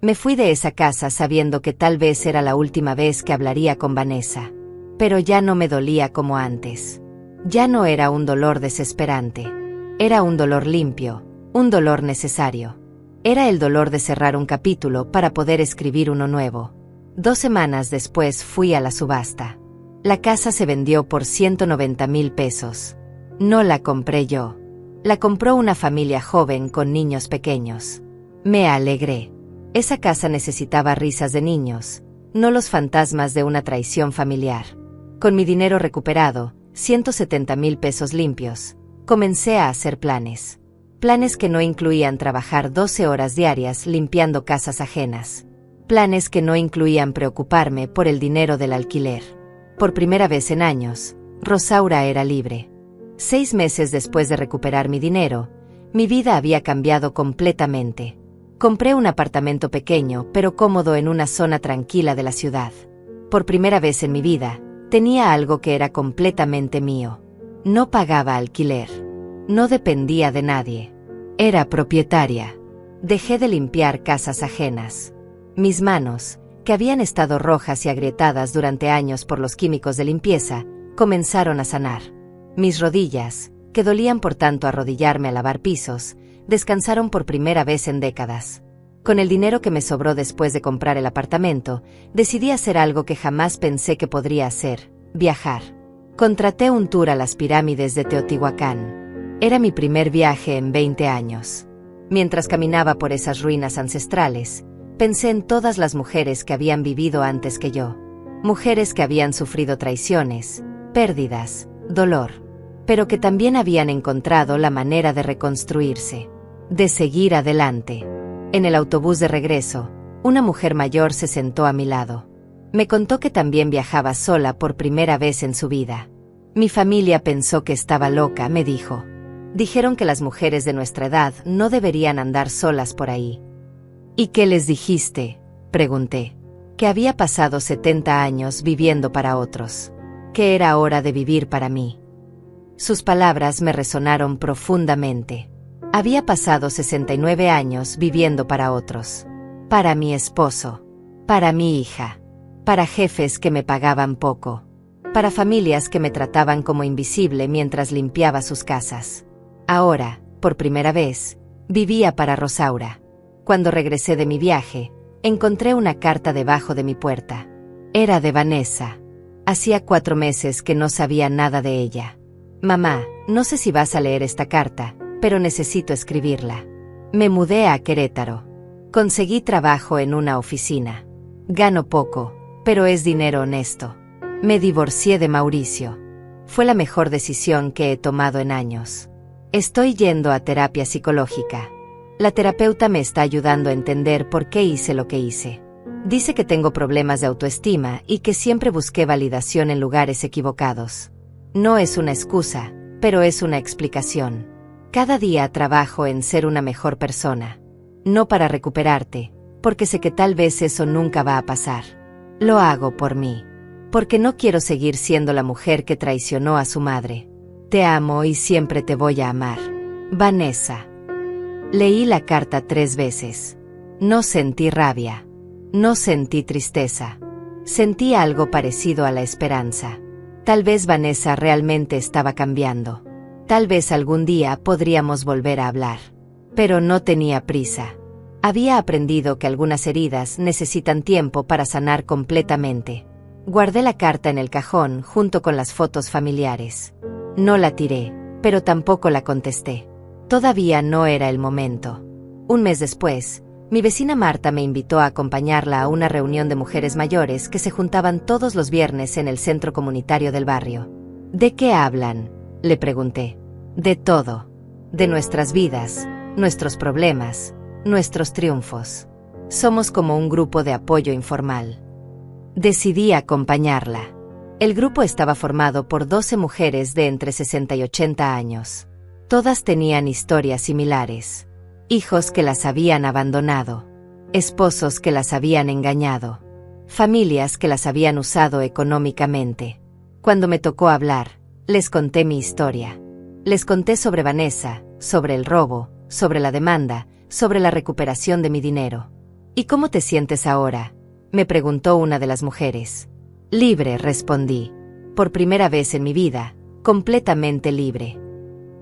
Me fui de esa casa sabiendo que tal vez era la última vez que hablaría con Vanessa. Pero ya no me dolía como antes. Ya no era un dolor desesperante. Era un dolor limpio, un dolor necesario. Era el dolor de cerrar un capítulo para poder escribir uno nuevo. 2 semanas después fui a la subasta. La casa se vendió por 190,000 pesos. No la compré yo. La compró una familia joven con niños pequeños. Me alegré. Esa casa necesitaba risas de niños, no los fantasmas de una traición familiar. Con mi dinero recuperado, 170,000 pesos limpios, comencé a hacer planes. Planes que no incluían trabajar 12 horas diarias limpiando casas ajenas. Planes que no incluían preocuparme por el dinero del alquiler. Por primera vez en años, Rosaura era libre. 6 meses después de recuperar mi dinero, mi vida había cambiado completamente. Compré un apartamento pequeño pero cómodo en una zona tranquila de la ciudad. Por primera vez en mi vida, tenía algo que era completamente mío. No pagaba alquiler. No dependía de nadie. Era propietaria. Dejé de limpiar casas ajenas. Mis manos, que habían estado rojas y agrietadas durante años por los químicos de limpieza, comenzaron a sanar. Mis rodillas, que dolían por tanto arrodillarme a lavar pisos, descansaron por primera vez en décadas. Con el dinero que me sobró después de comprar el apartamento, decidí hacer algo que jamás pensé que podría hacer: viajar. Contraté un tour a las pirámides de Teotihuacán. Era mi primer viaje en 20 años. Mientras caminaba por esas ruinas ancestrales, pensé en todas las mujeres que habían vivido antes que yo. Mujeres que habían sufrido traiciones, pérdidas, dolor, pero que también habían encontrado la manera de reconstruirse, de seguir adelante. En el autobús de regreso, una mujer mayor se sentó a mi lado. Me contó que también viajaba sola por primera vez en su vida. Mi familia pensó que estaba loca, me dijo. Dijeron que las mujeres de nuestra edad no deberían andar solas por ahí. ¿Y qué les dijiste?, pregunté. Que había pasado 70 años viviendo para otros. Que era hora de vivir para mí. Sus palabras me resonaron profundamente. Había pasado 69 años viviendo para otros. Para mi esposo. Para mi hija. Para jefes que me pagaban poco. Para familias que me trataban como invisible mientras limpiaba sus casas. Ahora, por primera vez, vivía para Rosaura. Cuando regresé de mi viaje, encontré una carta debajo de mi puerta. Era de Vanessa. Hacía 4 meses que no sabía nada de ella. Mamá, no sé si vas a leer esta carta, pero necesito escribirla. Me mudé a Querétaro. Conseguí trabajo en una oficina. Gano poco, pero es dinero honesto. Me divorcié de Mauricio. Fue la mejor decisión que he tomado en años. Estoy yendo a terapia psicológica. La terapeuta me está ayudando a entender por qué hice lo que hice. Dice que tengo problemas de autoestima y que siempre busqué validación en lugares equivocados. No es una excusa, pero es una explicación. Cada día trabajo en ser una mejor persona. No para recuperarte, porque sé que tal vez eso nunca va a pasar. Lo hago por mí. Porque no quiero seguir siendo la mujer que traicionó a su madre. Te amo y siempre te voy a amar. Vanessa. Leí la carta 3 veces. No sentí rabia. No sentí tristeza. Sentí algo parecido a la esperanza. Tal vez Vanessa realmente estaba cambiando. Tal vez algún día podríamos volver a hablar. Pero no tenía prisa. Había aprendido que algunas heridas necesitan tiempo para sanar completamente. Guardé la carta en el cajón junto con las fotos familiares. No la tiré, pero tampoco la contesté. Todavía no era el momento. Un mes después, mi vecina Marta me invitó a acompañarla a una reunión de mujeres mayores que se juntaban todos los viernes en el centro comunitario del barrio. ¿De qué hablan?, le pregunté. De todo. de nuestras vidas, nuestros problemas, nuestros triunfos. Somos como un grupo de apoyo informal. Decidí acompañarla. El grupo estaba formado por 12 mujeres de entre 60 y 80 años. Todas tenían historias similares. Hijos que las habían abandonado. Esposos que las habían engañado. Familias que las habían usado económicamente. Cuando me tocó hablar, les conté mi historia. Les conté sobre Vanessa, sobre el robo, sobre la demanda, sobre la recuperación de mi dinero. ¿Y cómo te sientes ahora?, me preguntó una de las mujeres. Libre, respondí. Por primera vez en mi vida, completamente libre.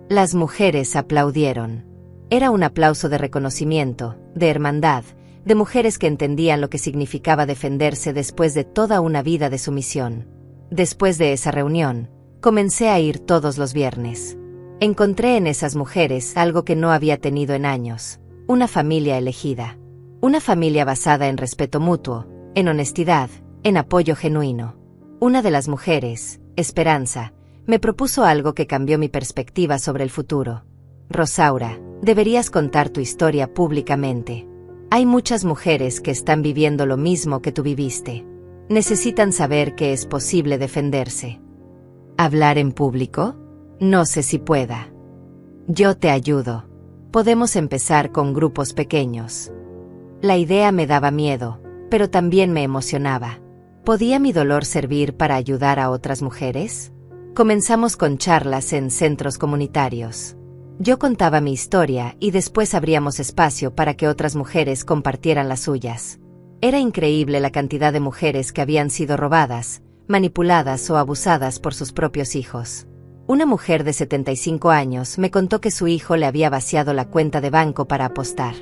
Las mujeres aplaudieron. Era un aplauso de reconocimiento, de hermandad, de mujeres que entendían lo que significaba defenderse después de toda una vida de sumisión. Después de esa reunión, comencé a ir todos los viernes. Encontré en esas mujeres algo que no había tenido en años: una familia elegida. Una familia basada en respeto mutuo, en honestidad, en apoyo genuino. Una de las mujeres, Esperanza, me propuso algo que cambió mi perspectiva sobre el futuro. Rosaura, deberías contar tu historia públicamente. Hay muchas mujeres que están viviendo lo mismo que tú viviste. Necesitan saber que es posible defenderse. ¿Hablar en público? No sé si pueda. Yo te ayudo. Podemos empezar con grupos pequeños. La idea me daba miedo, pero también me emocionaba. ¿Podía mi dolor servir para ayudar a otras mujeres? Comenzamos con charlas en centros comunitarios. Yo contaba mi historia y después abríamos espacio para que otras mujeres compartieran las suyas. Era increíble la cantidad de mujeres que habían sido robadas, manipuladas o abusadas por sus propios hijos. Una mujer de 75 años me contó que su hijo le había vaciado la cuenta de banco para apostar.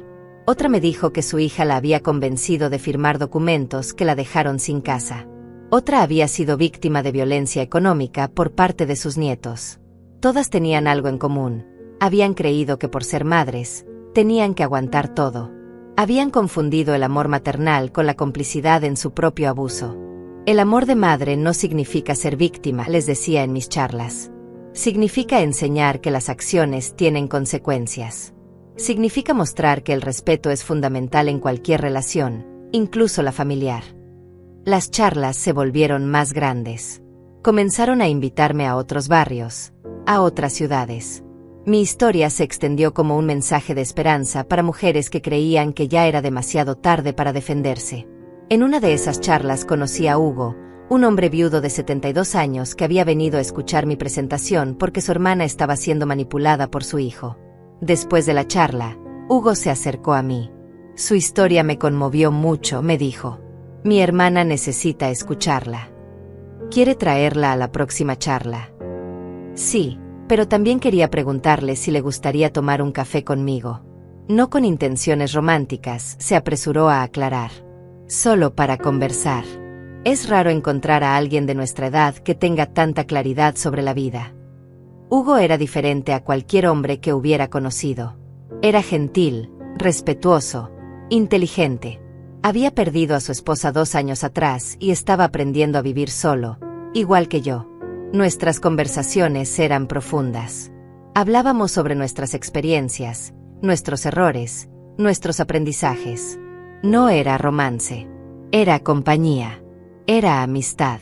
Otra me dijo que su hija la había convencido de firmar documentos que la dejaron sin casa. Otra había sido víctima de violencia económica por parte de sus nietos. Todas tenían algo en común. Habían creído que por ser madres, tenían que aguantar todo. Habían confundido el amor maternal con la complicidad en su propio abuso. El amor de madre no significa ser víctima, les decía en mis charlas. Significa enseñar que las acciones tienen consecuencias. Significa mostrar que el respeto es fundamental en cualquier relación, incluso la familiar. Las charlas se volvieron más grandes. Comenzaron a invitarme a otros barrios, a otras ciudades. Mi historia se extendió como un mensaje de esperanza para mujeres que creían que ya era demasiado tarde para defenderse. En una de esas charlas conocí a Hugo, un hombre viudo de 72 años que había venido a escuchar mi presentación porque su hermana estaba siendo manipulada por su hijo. Después de la charla, Hugo se acercó a mí. Su historia me conmovió mucho, me dijo. Mi hermana necesita escucharla. ¿Quiere traerla a la próxima charla? Sí, pero también quería preguntarle si le gustaría tomar un café conmigo. No con intenciones románticas, se apresuró a aclarar. Solo para conversar. Es raro encontrar a alguien de nuestra edad que tenga tanta claridad sobre la vida. Hugo era diferente a cualquier hombre que hubiera conocido. Era gentil, respetuoso, inteligente. Había perdido a su esposa 2 años atrás y estaba aprendiendo a vivir solo, igual que yo. Nuestras conversaciones eran profundas. Hablábamos sobre nuestras experiencias, nuestros errores, nuestros aprendizajes. No era romance. Era compañía. Era amistad.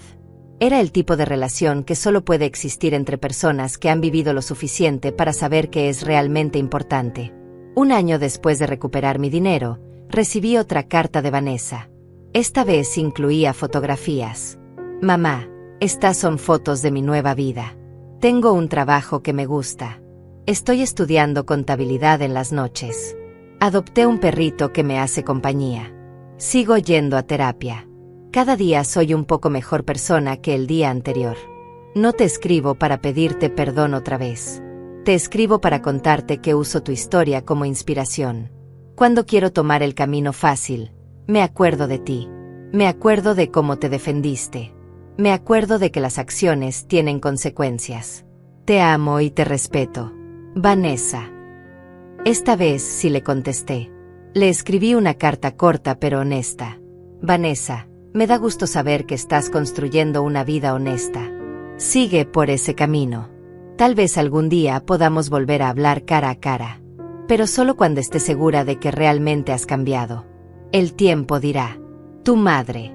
Era el tipo de relación que solo puede existir entre personas que han vivido lo suficiente para saber que es realmente importante. 1 año después de recuperar mi dinero, recibí otra carta de Vanessa. Esta vez incluía fotografías. Mamá, estas son fotos de mi nueva vida. Tengo un trabajo que me gusta. Estoy estudiando contabilidad en las noches. Adopté un perrito que me hace compañía. Sigo yendo a terapia. Cada día soy un poco mejor persona que el día anterior. No te escribo para pedirte perdón otra vez. Te escribo para contarte que uso tu historia como inspiración. Cuando quiero tomar el camino fácil, me acuerdo de ti. Me acuerdo de cómo te defendiste. Me acuerdo de que las acciones tienen consecuencias. Te amo y te respeto. Vanessa. Esta vez sí le contesté. Le escribí una carta corta pero honesta. Vanessa, me da gusto saber que estás construyendo una vida honesta. Sigue por ese camino. Tal vez algún día podamos volver a hablar cara a cara. Pero solo cuando estés segura de que realmente has cambiado. El tiempo dirá. Tu madre.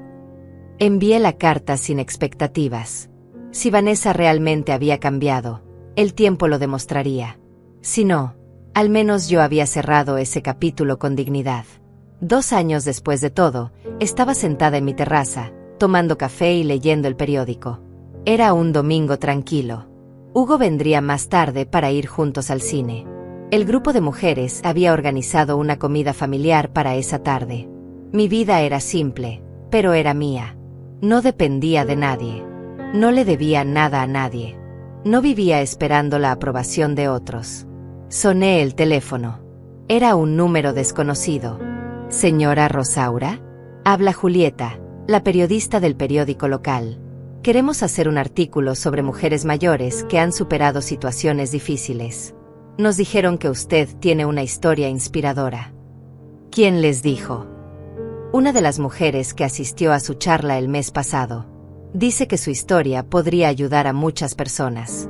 Envié la carta sin expectativas. Si Vanessa realmente había cambiado, el tiempo lo demostraría. Si no, al menos yo había cerrado ese capítulo con dignidad. 2 años después de todo, estaba sentada en mi terraza, tomando café y leyendo el periódico. Era un domingo tranquilo. Hugo vendría más tarde para ir juntos al cine. El grupo de mujeres había organizado una comida familiar para esa tarde. Mi vida era simple, pero era mía. No dependía de nadie. No le debía nada a nadie. No vivía esperando la aprobación de otros. Soné el teléfono. Era un número desconocido. «Señora Rosaura», habla Julieta, la periodista del periódico local. «Queremos hacer un artículo sobre mujeres mayores que han superado situaciones difíciles. Nos dijeron que usted tiene una historia inspiradora». «¿Quién les dijo?» «Una de las mujeres que asistió a su charla el mes pasado. Dice que su historia podría ayudar a muchas personas».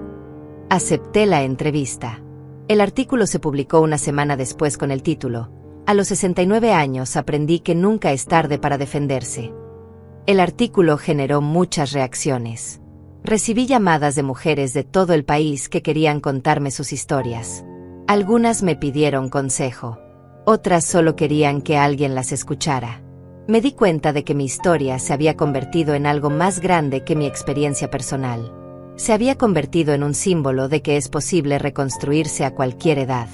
Acepté la entrevista. El artículo se publicó una semana después con el título «A los 69 años aprendí que nunca es tarde para defenderse». El artículo generó muchas reacciones. Recibí llamadas de mujeres de todo el país que querían contarme sus historias. Algunas me pidieron consejo. Otras solo querían que alguien las escuchara. Me di cuenta de que mi historia se había convertido en algo más grande que mi experiencia personal. Se había convertido en un símbolo de que es posible reconstruirse a cualquier edad.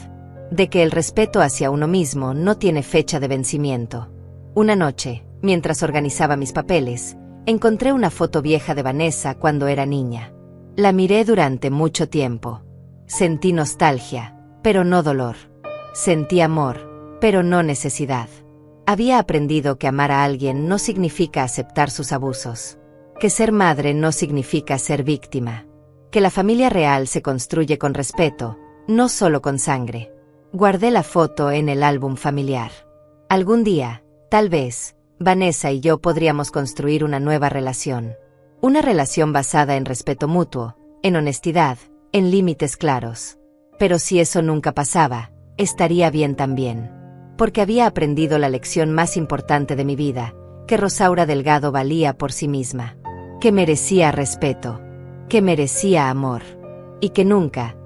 De que el respeto hacia uno mismo no tiene fecha de vencimiento. Una noche, mientras organizaba mis papeles, encontré una foto vieja de Vanessa cuando era niña. La miré durante mucho tiempo. Sentí nostalgia, pero no dolor. Sentí amor, pero no necesidad. Había aprendido que amar a alguien no significa aceptar sus abusos. Que ser madre no significa ser víctima. Que la familia real se construye con respeto, no solo con sangre. Guardé la foto en el álbum familiar. Algún día, tal vez, Vanessa y yo podríamos construir una nueva relación. Una relación basada en respeto mutuo, en honestidad, en límites claros. Pero si eso nunca pasaba, estaría bien también. Porque había aprendido la lección más importante de mi vida, que Rosaura Delgado valía por sí misma. Que merecía respeto. Que merecía amor. Y que nunca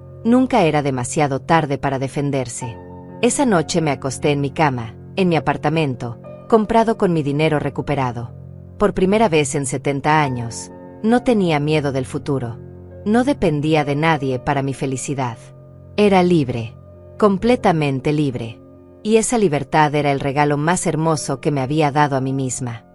era demasiado tarde para defenderse. Esa noche me acosté en mi cama, en mi apartamento, comprado con mi dinero recuperado. Por primera vez en 70 años, no tenía miedo del futuro. No dependía de nadie para mi felicidad. Era libre, completamente libre. Y esa libertad era el regalo más hermoso que me había dado a mí misma.